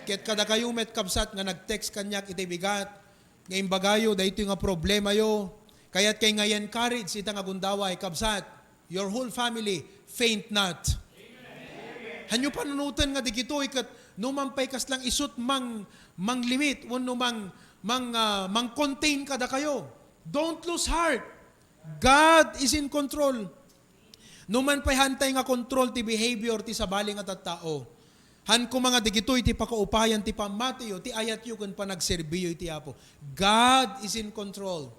Ket kada kayo met kabsat nga nag-text kanyak iti bigat. Ngayon bagayo, dahito nga problema yo. Kaya't kay ngayon courage, ita nga gundaway, kabsat, your whole family, faint not. Hanyo panunutan nga digito, ikat, numampay kas lang isut mang limit, no mang contain kada kayo. Don't lose heart. God is in control. Numan pa'y hantay nga control ti behavior ti sabali nga tattao. Han ko mga digitoy ti pakaupayan ti pamatiyo, ti ayat yu kun panagserbiyo iti apo. God is in control.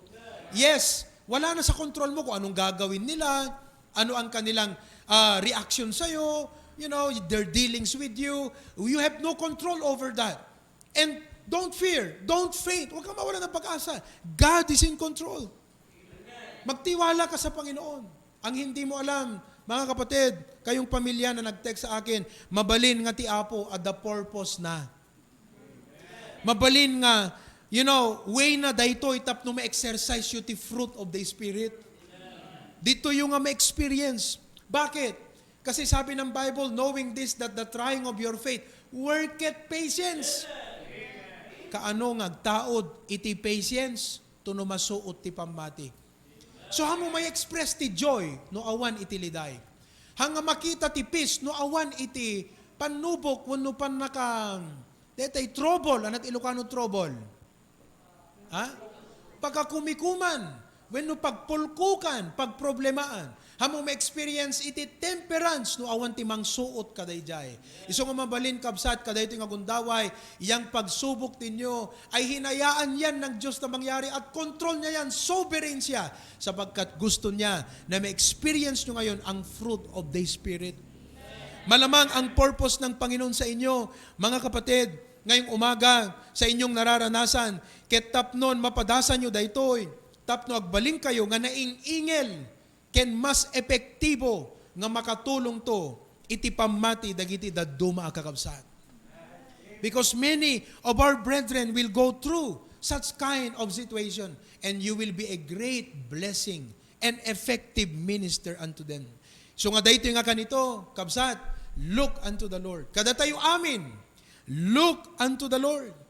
Yes, wala na sa control mo kung anong gagawin nila, ano ang kanilang reaction sa'yo, you know, their dealings with you. You have no control over that. And don't fear, don't faint, huwag kang mawala ng pag-asa. God is in control. Magtiwala ka sa Panginoon. Ang hindi mo alam, mga kapatid, kayong pamilya na nag-text sa akin, mabalin nga ti Apo at the purpose na. Mabalin nga, you know, way na dayto itap no ma-exercise you ti fruit of the Spirit. Dito yung nga ma-experience. Bakit? Kasi sabi ng Bible, knowing this, that the trying of your faith, worketh patience. Kaano ngagtaod iti patience, tuno masuot ti pamati. So hamo may express ti joy, no awan iti liday. Hanga makita ti peace, no awan iti panubok, wano pan naka, detay trouble, anat Ilocano trouble. Ha? Pagkakumikuman, wano pagpulkukan, pagproblemaan. Hamo may experience iti temperance, no awan ti mangsuot kadayjay. Iso nga mabalin kabsat, kaday iti nga gundaway, iyang pagsubok tinyo, ay hinayaan yan ng Diyos na mangyari at control niya yan, sovereign siya, sapagkat gusto niya na may experience nyo ngayon ang fruit of the Spirit. Malamang ang purpose ng Panginoon sa inyo, mga kapatid, ngayong umaga, sa inyong nararanasan, ket tapnon mapadasan nyo daytoy, tapno agbaling kayo nga naing-ingel, ken mas epektibo nga makatulong to iti pamati dagiti dadduma a kakabsat. Because many of our brethren will go through such kind of situation and you will be a great blessing and effective minister unto them. So nga dayto nga kanito, kabsat, look unto the Lord. Kada tayo amin, look unto the Lord.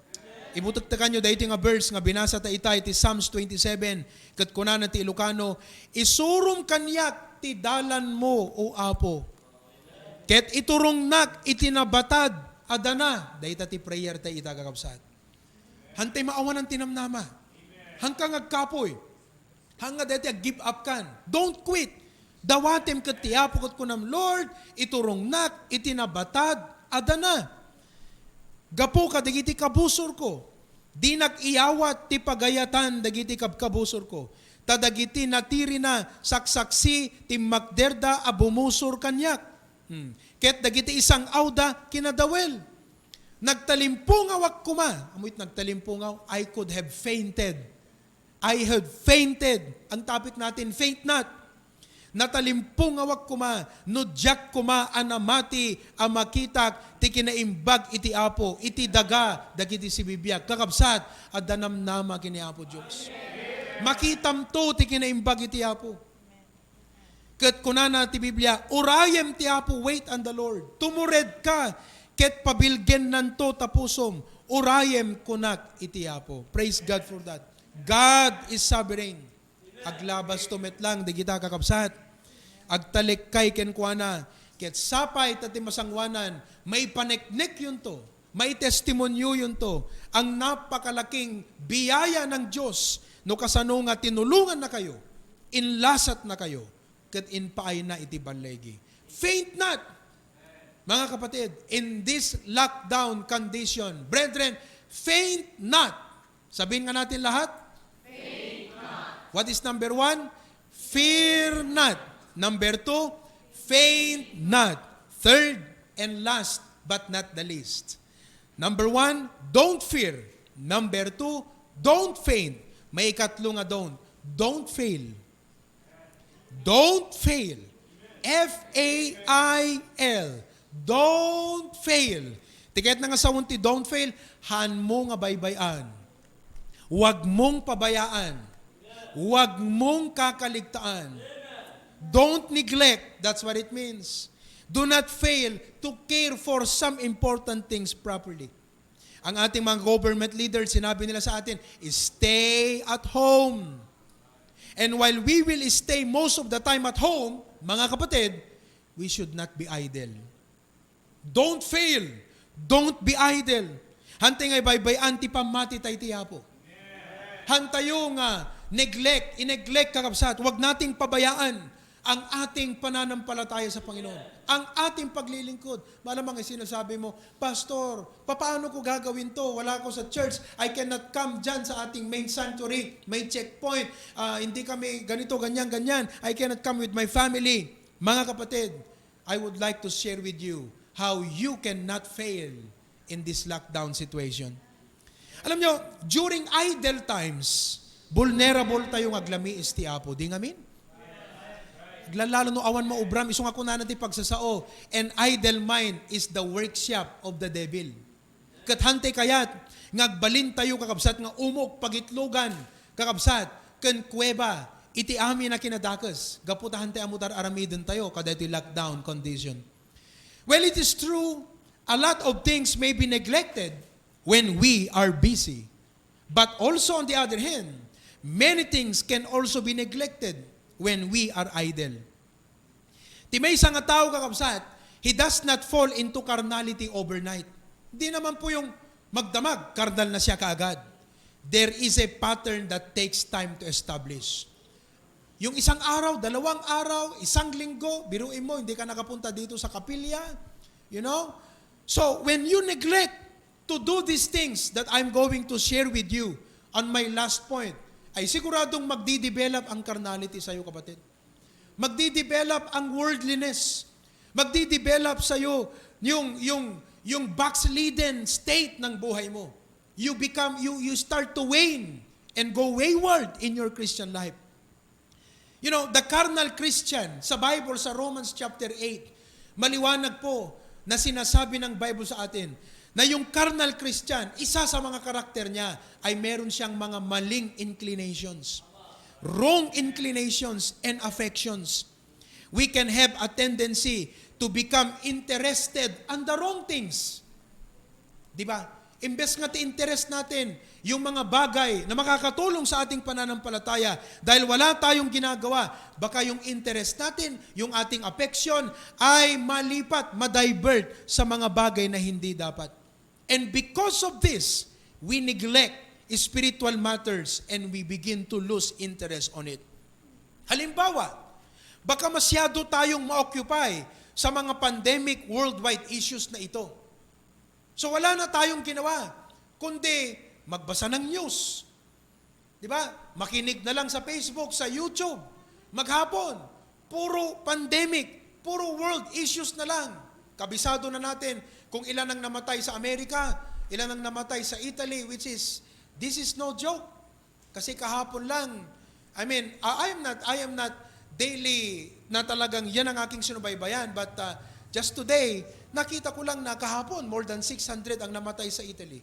Ibutaktakan nyo dahito nga verse nga binasa ta itay ti Psalms 27 kat kunanan ti Ilocano, isurum kanyak ti dalan mo o Apo. Ket iturong nak itinabatad adana dayta ti prayer ta ita kakabsat. Hantay maawan ang tinamnama. Hangkang agkapoy. Hanga dayta give up kan. Don't quit. Dawatem ket ti Apo ket kunam Lord, iturong nak itinabatad adana. Gapo ka, digiti kabusor ko. Di nag-iyawat ti pagayatan dagiti kabkabusor ko. Tadagiti natiri na saksaksi ti magderda a bumusor kanyak. Ket dagiti isang awda kinadawel. Nagtalimpung awak kuma. Amoy't nagtalimpung aw, I could have fainted. I had fainted. Ang topic natin, faint not. Natalimpung awak kuma, nudyak kuma anamati amakitak, ti kinaimbag iti apo, iti daga, dagiti si bibiyag, kakabsat, at danamnama kini apo Diyos. Makitam to, ti kinaimbag iti apo. Ket kunana ti Biblia, urayem ti apo, wait on the Lord. Tumured ka, ket pabilgen nanto tapusom, urayem kunak iti apo. Praise God for that. God is sovereign. Aglabas tumetlang, di kita kakabsat. Agtalikkay ken kuana, ket sapay tati masangwanan, may paneknek yun to, may testimonyo yun to, ang napakalaking biyaya ng Diyos, no kasano nga tinulungan na kayo, inlasat na kayo, ket inpaay na iti balegi. Faint not, mga kapatid, in this lockdown condition, brethren, faint not. Sabihin nga natin lahat, faint not. What is number 1? Fear not. Number 2, faint not. Third and last but not the least. Number 1, don't fear. Number 2, don't faint. May ikatlo nga don't. Don't fail. Don't fail. F-A-I-L. Don't fail. Tiket na nga sa unti, don't fail. Han mo nga baybayan. Huwag mong pabayaan. Huwag mong kakaligtaan. Don't neglect. That's what it means. Do not fail to care for some important things properly. Ang ating mga government leaders, sinabi nila sa atin, stay at home. And while we will stay most of the time at home, mga kapatid, we should not be idle. Don't fail. Don't be idle. Hantay ngay baybay anti pamati tayo tiyapo. Hantayo nga ineglect kakabsat. Huwag nating pabayaan ang ating pananampalataya sa Panginoon, ang ating paglilingkod. Malamang ay sinasabi mo, Pastor, paano ko gagawin to? Wala ako sa church. I cannot come dyan sa ating main sanctuary, may checkpoint. Hindi kami ganito, ganyan. I cannot come with my family. Mga kapatid, I would like to share with you how you cannot fail in this lockdown situation. Alam nyo, during idle times, vulnerable tayong aglami isti apo. Di ngamin? Lalo no awan maubram, isong ako na natin pagsasao. And idle mind is the workshop of the devil. Kathante kayat, ngagbalin tayo kakabsat, nga umok pagitlogan, kakabsat, ken kuweba, iti amin na kinadakas, gaputahan tayo amutar aramidin tayo, kada iti lockdown condition. Well, it is true, a lot of things may be neglected when we are busy. But also on the other hand, many things can also be neglected when we are idle. Ti may isang tao kakabsat, he does not fall into carnality overnight. Hindi naman po yung magdamag, karnal na siya kaagad. There is a pattern that takes time to establish. Yung isang araw, 2 araw, 1 linggo, biruin mo, hindi ka nakapunta dito sa kapilya. You know? So, when you neglect to do these things that I'm going to share with you on my last point, ay siguradong magdi-develop ang carnality sa iyo, kapatid. Magdi-develop ang worldliness. Magdi-develop sa iyo yung backslidden state ng buhay mo. You start to wane and go wayward in your Christian life. You know, the carnal Christian, sa Bible, sa Romans chapter 8, maliwanag po na sinasabi ng Bible sa atin, na yung carnal Christian, isa sa mga karakter niya ay meron siyang mga maling inclinations. Wrong inclinations and affections. We can have a tendency to become interested on the wrong things. Di ba? Imbes nga ti-interest natin yung mga bagay na makakatulong sa ating pananampalataya dahil wala tayong ginagawa, baka yung interest natin, yung ating affection ay malipat, madivert sa mga bagay na hindi dapat. And because of this, we neglect spiritual matters and we begin to lose interest on it. Halimbawa, baka masyado tayong ma-occupy sa mga pandemic worldwide issues na ito. So wala na tayong ginawa, kundi magbasa ng news. Di ba? Makinig na lang sa Facebook, sa YouTube. Maghapon, puro pandemic, puro world issues na lang. Kabisado na natin kung ilan ang namatay sa Amerika, ilan ang namatay sa Italy, this is no joke. Kasi kahapon lang, I am not daily na talagang yan ang aking sinubaybayan, but just today, nakita ko lang na kahapon, more than 600 ang namatay sa Italy.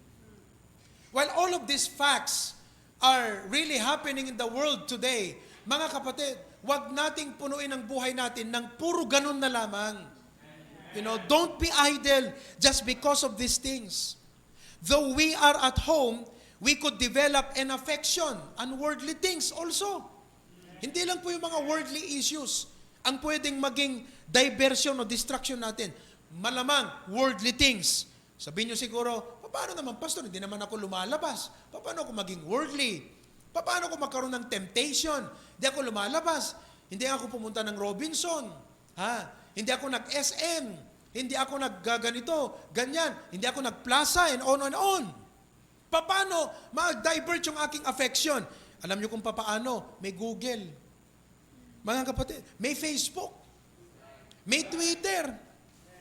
While all of these facts are really happening in the world today, mga kapatid, wag nating punuin ang buhay natin ng puro ganun na lamang. Don't be idle just because of these things. Though we are at home, we could develop an affection on worldly things also. Hindi lang po yung mga worldly issues ang pwedeng maging diversion o distraction natin. Malamang, worldly things. Sabihin nyo siguro, paano naman, Pastor, hindi naman ako lumalabas. Paano ako maging worldly? Paano ako magkaroon ng temptation? Hindi ako lumalabas. Hindi ako pumunta ng Robinson. Hindi ako nag-SM. Hindi ako nagganito, ganyan. Hindi ako nag-plaza and on and on. Paano mag-divert yung aking affection? Alam nyo kung paano? May Google. Mga kapatid, may Facebook. May Twitter.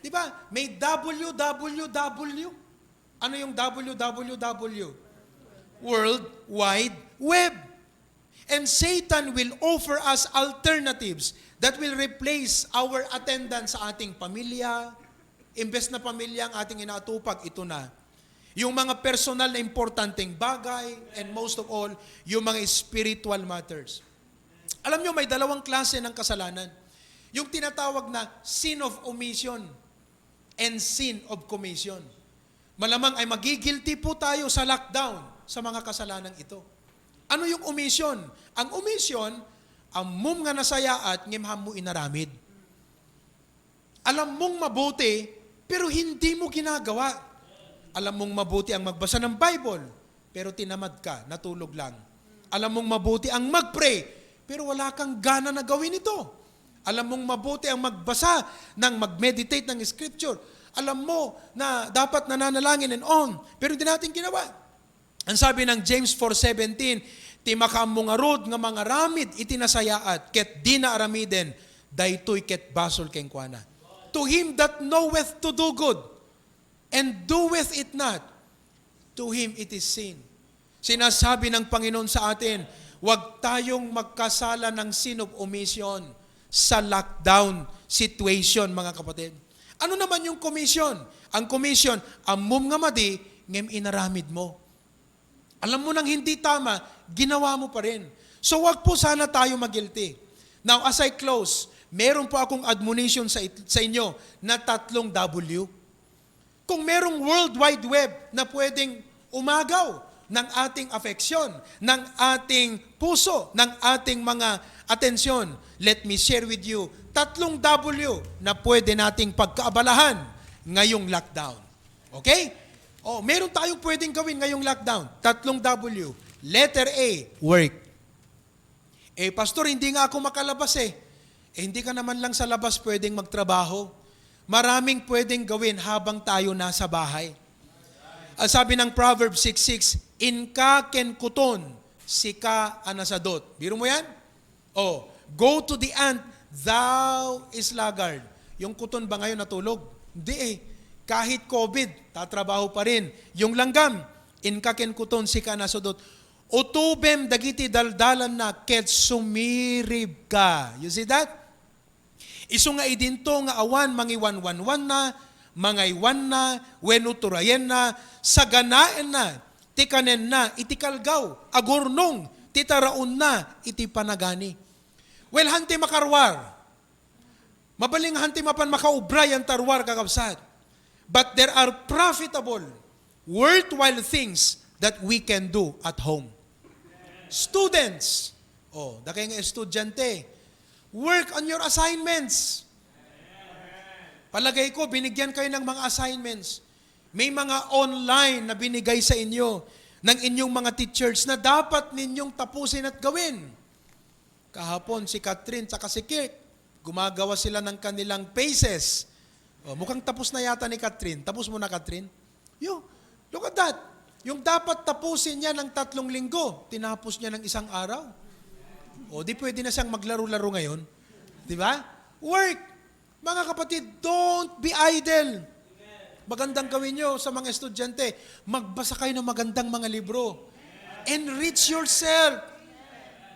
Di ba? May www. Ano yung www? World Wide Web. And Satan will offer us alternatives that will replace our attendance sa ating pamilya. Imbes na pamilya ang ating inaatupag, ito na. Yung mga personal na importanteng bagay, and most of all, yung mga spiritual matters. Alam nyo, may dalawang klase ng kasalanan. Yung tinatawag na sin of omission and sin of commission. Malamang ay magigilty po tayo sa lockdown sa mga kasalanan ito. Ano yung omission? Ang omission, amum nga nasayaat, ngimham mo inaramid. Alam mong mabuti, pero hindi mo ginagawa. Alam mong mabuti ang magbasa ng Bible, pero tinamad ka, natulog lang. Alam mong mabuti ang mag-pray, pero wala kang gana na gawin ito. Alam mong mabuti ang magbasa ng mag-meditate ng Scripture. Alam mo na dapat nananalangin and on, pero hindi natin ginawa. Ang sabi ng James 4:17, timakam mo nga rod nga mga ramid itinasayaat, ket di na aramiden, daytoy ket basol keng kuana. To him that knoweth to do good, and doeth it not, to him it is sin. Sinasabi ng Panginoon sa atin, huwag tayong magkasala ng sin of omission sa lockdown situation, mga kapatid. Ano naman yung commission? Ang commission, amum nga madi, ngem inaramid mo. Alam mo nang hindi tama, ginawa mo pa rin. So wag po sana tayo magilty. Now, as I close, meron po akong admonition sa inyo na 3 W. Kung merong World Wide Web na pwedeng umagaw ng ating afeksyon, ng ating puso, ng ating mga atensyon, let me share with you 3 W na pwede nating pagkaabalahan ngayong lockdown. Okay? Meron tayong pwedeng gawin ngayong lockdown. 3 W. Letter A, work. Pastor, hindi nga ako makalabas hindi ka naman lang sa labas pwedeng magtrabaho. Maraming pwedeng gawin habang tayo nasa bahay. Sabi ng Proverbs 6:6, inka ken kuton, sika anasadot. Biro mo yan? Go to the ant, thou is laggard. Yung kuton ba ngayon natulog? Hindi Kahit COVID, tatrabaho pa rin. Yung langgam, inka ken kuton, sika anasadot. Utubem dagiti daldalan na ket sumirib ka. You see that? Isu nga idinto nga awan mangiwan-wan-wan na, mangaywan na, wenuturayen na, saganaen na, tikanen na, itikalgaw, agurnong, titaraon na, iti panagani. Well, hanti makarwar. Mabaling hanti mapan makaubray ang tarwar kakabsat. But there are profitable, worthwhile things that we can do at home. Students, dakay nga estudyante, work on your assignments. Palagay ko, binigyan kayo ng mga assignments. May mga online na binigay sa inyo ng inyong mga teachers na dapat ninyong tapusin at gawin. Kahapon, si Catherine at si Kirk, gumagawa sila ng kanilang paces. Mukhang tapos na yata ni Catherine. Tapos mo na, Catherine? Look at that. Yung dapat tapusin niya ng 3 linggo, tinapos niya ng 1 araw. O di pwede na siyang maglaro-laro ngayon. Di ba? Work! Mga kapatid, don't be idle. Magandang gawin nyo sa mga estudyante, magbasa kayo ng magandang mga libro. Enrich yourself.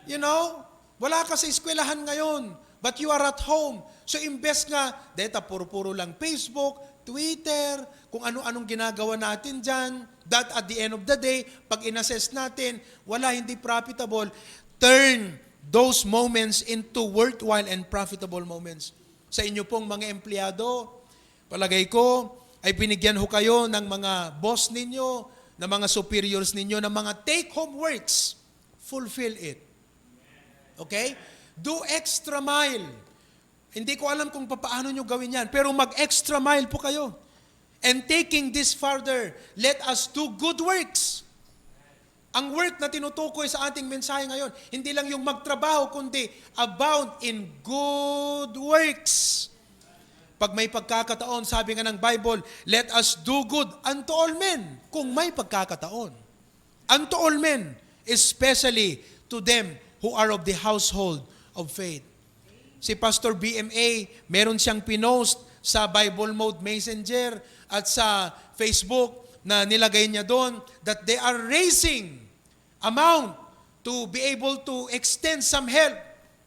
You know, wala ka sa eskwelahan ngayon, but you are at home. So invest nga, deta puro-puro lang Facebook, Twitter, kung ano-anong ginagawa natin dyan, that at the end of the day, pag inassess natin, wala, hindi profitable, turn those moments into worthwhile and profitable moments. Sa inyo pong mga empleyado, palagay ko, ay binigyan ho kayo ng mga boss ninyo, ng mga superiors ninyo, ng mga take-home works. Fulfill it. Okay? Do extra mile. Hindi ko alam kung paano nyo gawin yan, pero mag-extra mile po kayo. And taking this further, let us do good works. Ang work na tinutukoy sa ating mensahe ngayon, hindi lang yung magtrabaho, kundi abound in good works. Pag may pagkakataon, sabi nga ng Bible, let us do good unto all men, kung may pagkakataon. Unto all men, especially to them who are of the household of faith. Si Pastor BMA, meron siyang pinost sa Bible Mode Messenger at sa Facebook na nilagay niya doon that they are raising amount to be able to extend some help.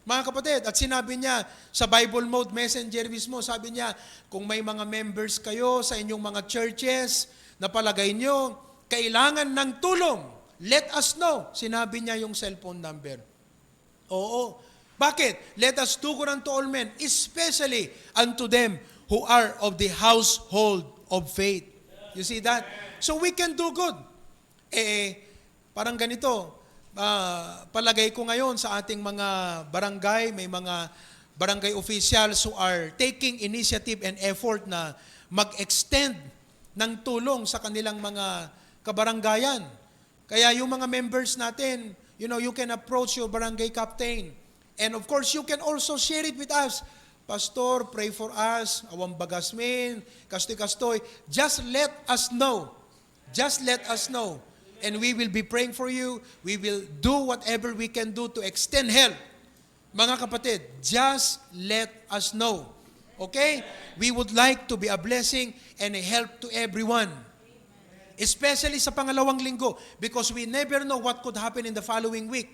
Mga kapatid, at sinabi niya sa Bible Mode Messenger mismo, sabi niya, kung may mga members kayo sa inyong mga churches na palagay nyo, kailangan ng tulong, let us know. Sinabi niya yung cellphone number. Oo. Bakit? Let us do good unto all men, especially unto them who are of the household of faith. You see that? So we can do good. Parang ganito, palagay ko ngayon sa ating mga barangay, may mga barangay officials who are taking initiative and effort na mag-extend ng tulong sa kanilang mga kabaranggayan. Kaya yung mga members natin, you can approach your barangay captain. And of course, you can also share it with us. Pastor, pray for us. Awang bagasmin, kastoy-kastoy. Just let us know. Just let us know. And we will be praying for you. We will do whatever we can do to extend help. Mga kapatid, just let us know. Okay? We would like to be a blessing and a help to everyone. Especially sa pangalawang linggo, because we never know what could happen in the following week.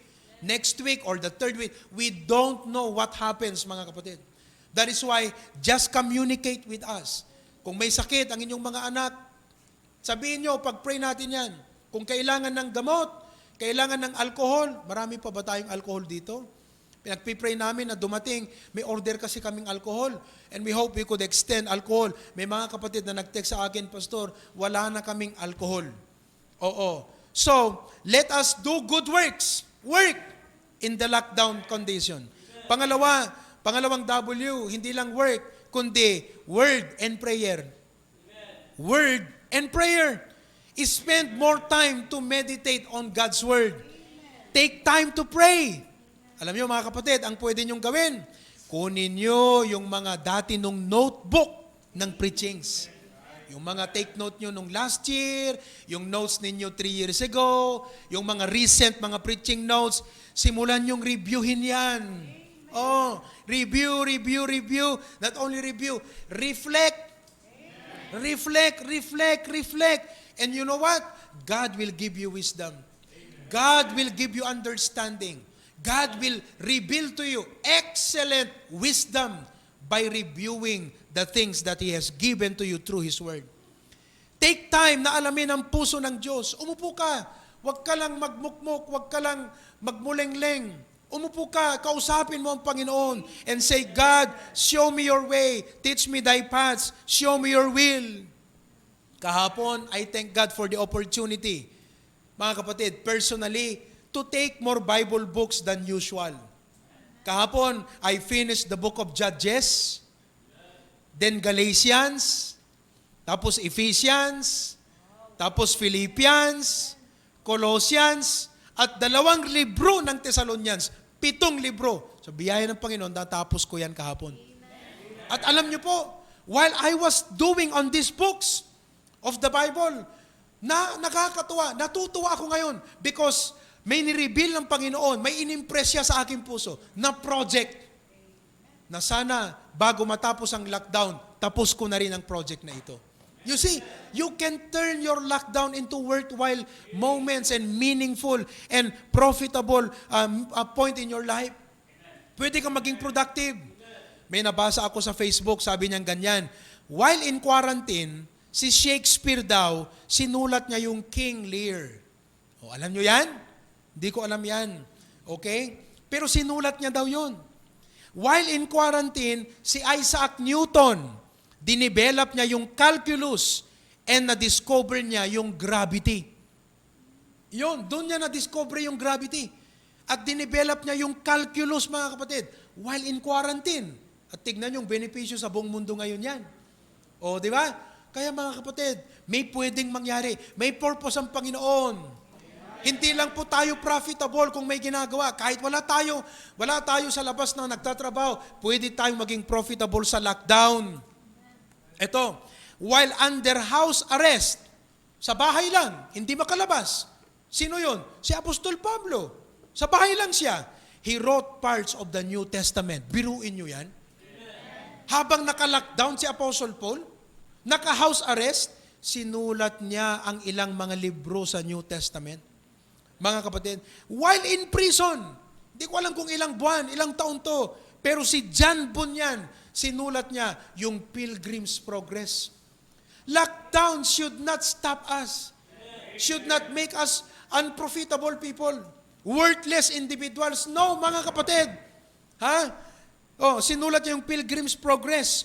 Next week or the third week, we don't know what happens, mga kapatid. That is why, just communicate with us. Kung may sakit ang inyong mga anak, sabihin nyo, pag-pray natin yan. Kung kailangan ng gamot, kailangan ng alcohol, marami pa ba tayong alcohol dito? Pinagpipray namin na dumating, may order kasi kaming alcohol, and we hope we could extend alcohol. May mga kapatid na nag-text sa akin, Pastor, wala na kaming alcohol. Oo. So, let us do good works. Work in the lockdown condition. Pangalawang W, hindi lang work, kundi word and prayer. Word and prayer. Spend more time to meditate on God's Word. Take time to pray. Alam niyo mga kapatid, ang pwede niyong gawin, kunin niyo yung mga dati nung notebook ng preachings. Yung mga take note niyo nung last year, yung notes ninyo 3 years ago, yung mga recent mga preaching notes, simulan niyong reviewin yan. Oh, review. Not only review, reflect. And you know what? God will give you wisdom. God will give you understanding. God will reveal to you excellent wisdom by reviewing the things that He has given to you through His Word. Take time na alamin ang puso ng Diyos. Umupo ka. Huwag ka lang magmukmuk. Huwag ka lang magmulengleng. Umupo ka. Kausapin mo ang Panginoon and say, God, show me your way. Teach me thy paths. Show me your will. Kahapon, I thank God for the opportunity, mga kapatid, personally, to take more Bible books than usual. Kahapon, I finished the book of Judges, then Galatians, tapos Ephesians, tapos Philippians, Colossians, at 2 libro ng Thessalonians, 7 libro. Sa biyaya ng Panginoon, tatapos ko yan kahapon. At alam niyo po, while I was doing on these books of the Bible, Na nakakatuwa, natutuwa ako ngayon because may nireveal ng Panginoon, may inimpress siya sa aking puso na project na sana bago matapos ang lockdown, tapos ko na rin ang project na ito. You see, you can turn your lockdown into worthwhile moments and meaningful and profitable point in your life. Pwede kang maging productive. May nabasa ako sa Facebook, sabi niya ganyan, while in quarantine, si Shakespeare daw, sinulat niya yung King Lear. O, alam nyo yan? Hindi ko alam yan. Okay? Pero sinulat niya daw yun. While in quarantine, si Isaac Newton, dinevelop niya yung calculus and na-discover niya yung gravity. Yun, doon niya na-discover yung gravity. At dinevelop niya yung calculus, mga kapatid, while in quarantine. At tignan yung benepisyo sa buong mundo ngayon yan. O, di ba? Kaya mga kapatid, may pwedeng mangyari. May purpose ang Panginoon. Hindi lang po tayo profitable kung may ginagawa. Kahit wala tayo sa labas na nagtatrabaho, pwede tayong maging profitable sa lockdown. Ito, while under house arrest, sa bahay lang, hindi makalabas. Sino yon? Si Apostol Pablo. Sa bahay lang siya. He wrote parts of the New Testament. Biruin nyo yan. Habang naka-lockdown si Apostle Paul, naka-house arrest, sinulat niya ang ilang mga libro sa New Testament. Mga kapatid, while in prison, hindi ko alam kung ilang buwan, ilang taon to, pero si John Bunyan, sinulat niya yung Pilgrim's Progress. Lockdown should not stop us. Should not make us unprofitable people. Worthless individuals. No, mga kapatid. Oh, sinulat niya yung Pilgrim's Progress.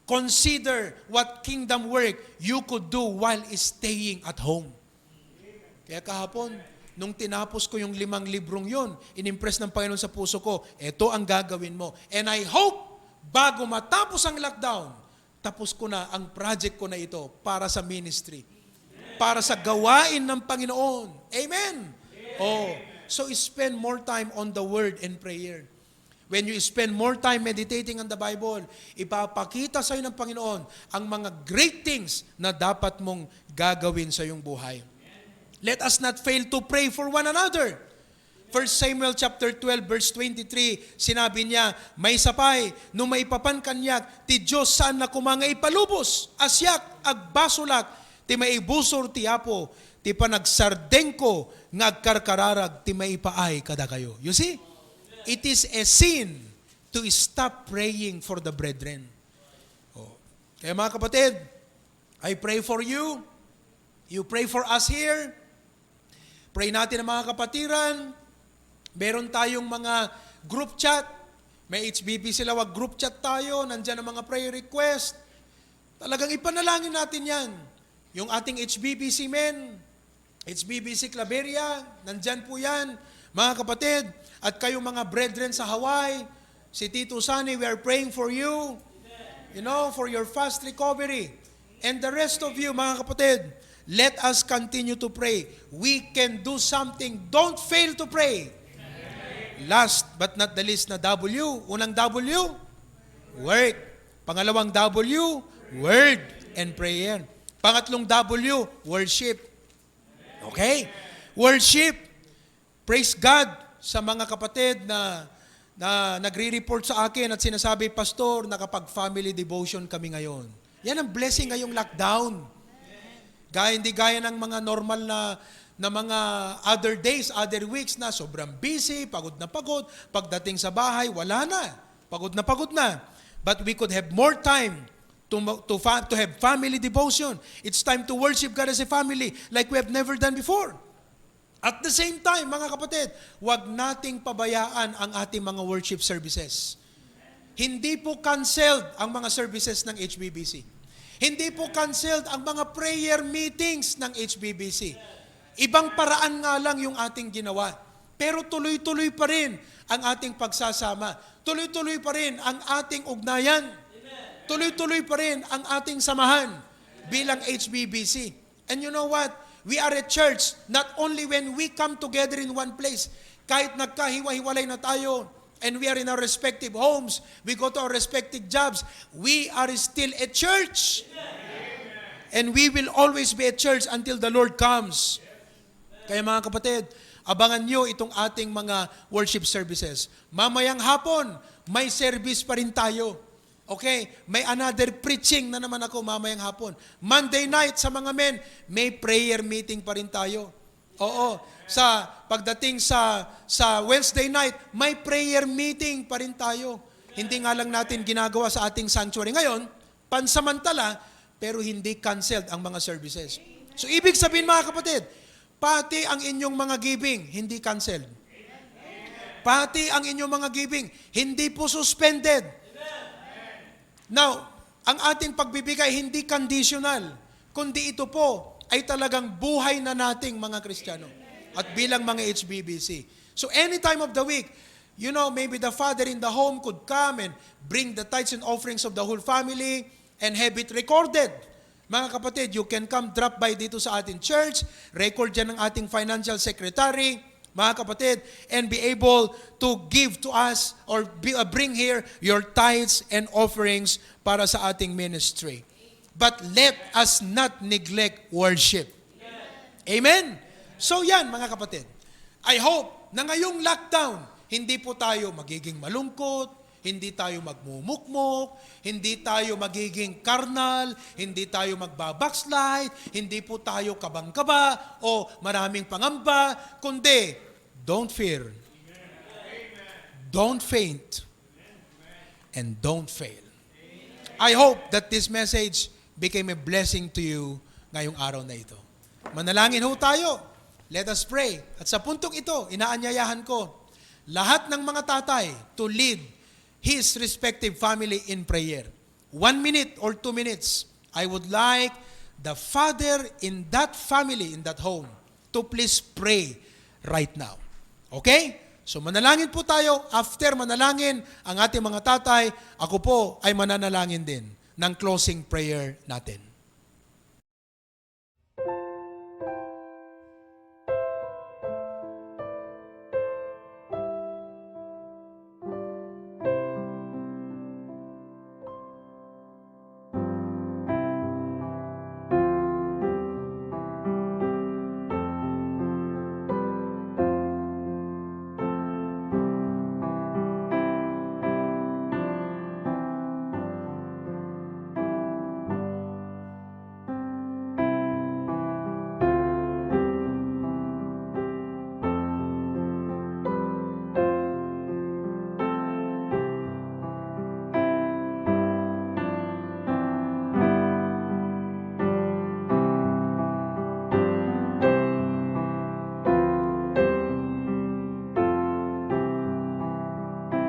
Consider what kingdom work you could do while staying at home. Kaya kahapon, nung tinapos ko yung 5 librong yun, inimpress ng Panginoon sa puso ko, ito ang gagawin mo. And I hope, bago matapos ang lockdown, tapos ko na ang project ko na ito para sa ministry. Para sa gawain ng Panginoon. Amen? Oh, so spend more time on the Word and prayer. When you spend more time meditating on the Bible, ipapakita sa iyo ng Panginoon ang mga great things na dapat mong gagawin sa iyong buhay. Let us not fail to pray for one another. 1 Samuel chapter 12 verse 23, sinabi niya, may sapay, nung maipapan kanyak, ti Diyos saan na kumanga ipalubos, asyak, agbasulak, ti maibusor ti apo, ti panagsardengko, ngagkarkararag, ti maipaay kada kayo. You see? It is a sin to stop praying for the brethren. Oh. Kaya mga kapatid, I pray for you. You pray for us here. Pray natin ang mga kapatiran. Meron tayong mga group chat. May HBB sila, wag group chat tayo. Nandyan ang mga prayer request. Talagang ipanalangin natin yan. Yung ating HBBC men, HBBC Claveria, nandyan po yan. Mga kapatid, at kayo mga brethren sa Hawaii, si Tito Sani, we are praying for you, for your fast recovery. And the rest of you, mga kapatid, let us continue to pray. We can do something. Don't fail to pray. Last but not the least na W. Unang W, work. Pangalawang W, word and prayer. Pangatlong W, worship. Okay? Worship. Praise God sa mga kapatid na nagre-report sa akin at sinasabi, Pastor, nakapag-family devotion kami ngayon. Yan ang blessing ngayong lockdown. Hindi gaya ng mga normal na mga other days, other weeks na sobrang busy, pagod na pagod. Pagdating sa bahay, wala na. Pagod na. But we could have more time to have family devotion. It's time to worship God as a family like we have never done before. At the same time, mga kapatid, huwag nating pabayaan ang ating mga worship services. Hindi po canceled ang mga services ng HBBC. Hindi po canceled ang mga prayer meetings ng HBBC. Ibang paraan nga lang yung ating ginawa. Pero tuloy-tuloy pa rin ang ating pagsasama. Tuloy-tuloy pa rin ang ating ugnayan. Tuloy-tuloy pa rin ang ating samahan bilang HBBC. And you know what? We are a church not only when we come together in one place. Kahit nagkahiwa-hiwalay na tayo and we are in our respective homes, we go to our respective jobs, we are still a church. And we will always be at church until the Lord comes. Kaya mga kapatid, abangan nyo itong ating mga worship services. Mamayang hapon, may service pa rin tayo. Okay? May another preaching na naman ako mamayang hapon. Monday night sa mga men, may prayer meeting pa rin tayo. Oo. Sa pagdating sa Wednesday night, may prayer meeting pa rin tayo. Hindi nga lang natin ginagawa sa ating sanctuary. Ngayon, pansamantala, pero hindi canceled ang mga services. So, ibig sabihin mga kapatid, pati ang inyong mga giving, hindi canceled. Pati ang inyong mga giving, hindi po suspended. Now, ang ating pagbibigay, hindi conditional, kundi ito po ay talagang buhay na nating mga Kristiyano at bilang mga HBBC. So, any time of the week, maybe the father in the home could come and bring the tithes and offerings of the whole family and have it recorded. Mga kapatid, you can come drop by dito sa ating church, record dyan ng ating financial secretary, mga kapatid, and be able to give to us or bring here your tithes and offerings para sa ating ministry. But let us not neglect worship. Amen? So yan, mga kapatid. I hope na ngayong lockdown, hindi po tayo magiging malungkot, hindi tayo magmumukmok, hindi tayo magiging karnal, hindi tayo magbabackslide, hindi po tayo kabang-kaba o maraming pangamba, kundi don't fear, don't faint, and don't fail. I hope that this message became a blessing to you ngayong araw na ito. Manalangin ho tayo. Let us pray. At sa puntong ito, inaanyayahan ko lahat ng mga tatay to lead his respective family in prayer. 1 minute or 2 minutes, I would like the father in that family, in that home, to please pray right now. Okay? So manalangin po tayo. After manalangin ang ating mga tatay, ako po ay mananalangin din ng closing prayer natin.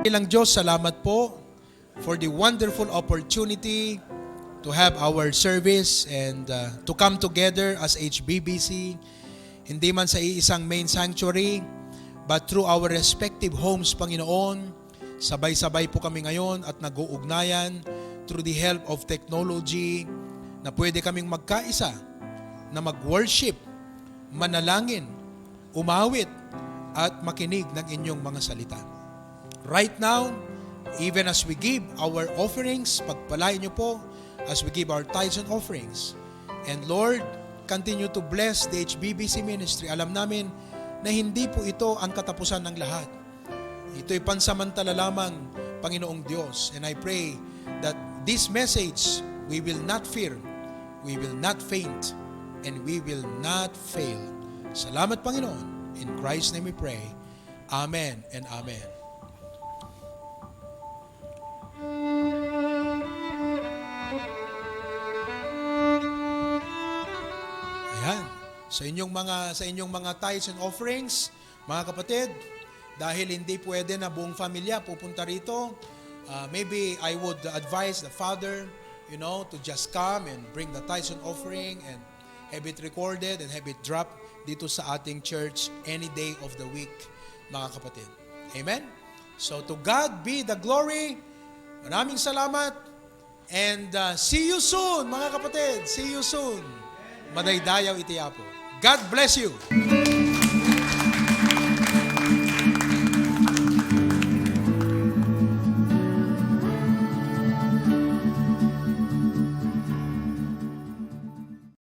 Bilang Diyos, salamat po for the wonderful opportunity to have our service and to come together as HBBC, hindi man sa iisang main sanctuary, but through our respective homes, Panginoon. Sabay-sabay po kami ngayon at nag-uugnayan through the help of technology na pwede kaming magkaisa, na mag-worship, manalangin, umawit, at makinig ng inyong mga salita. Right now, even as we give our offerings, pagpalain niyo po as we give our tithes and offerings. And Lord, continue to bless the HBBC ministry. Alam namin na hindi po ito ang katapusan ng lahat. Ito'y pansamantala lamang, Panginoong Diyos. And I pray that this message, we will not fear, we will not faint, and we will not fail. Salamat, Panginoon. In Christ's name we pray. Amen and amen. Ayan. Sa inyong mga tithes and offerings, mga kapatid, dahil hindi pwede na buong pamilya pupunta rito, maybe I would advise the father, to just come and bring the tithes and offering and have it recorded and have it dropped dito sa ating church any day of the week, mga kapatid. Amen? So to God be the glory. Maraming salamat. And see you soon, mga kapatid. See you soon. Madaydayaw iti Apo. God bless you.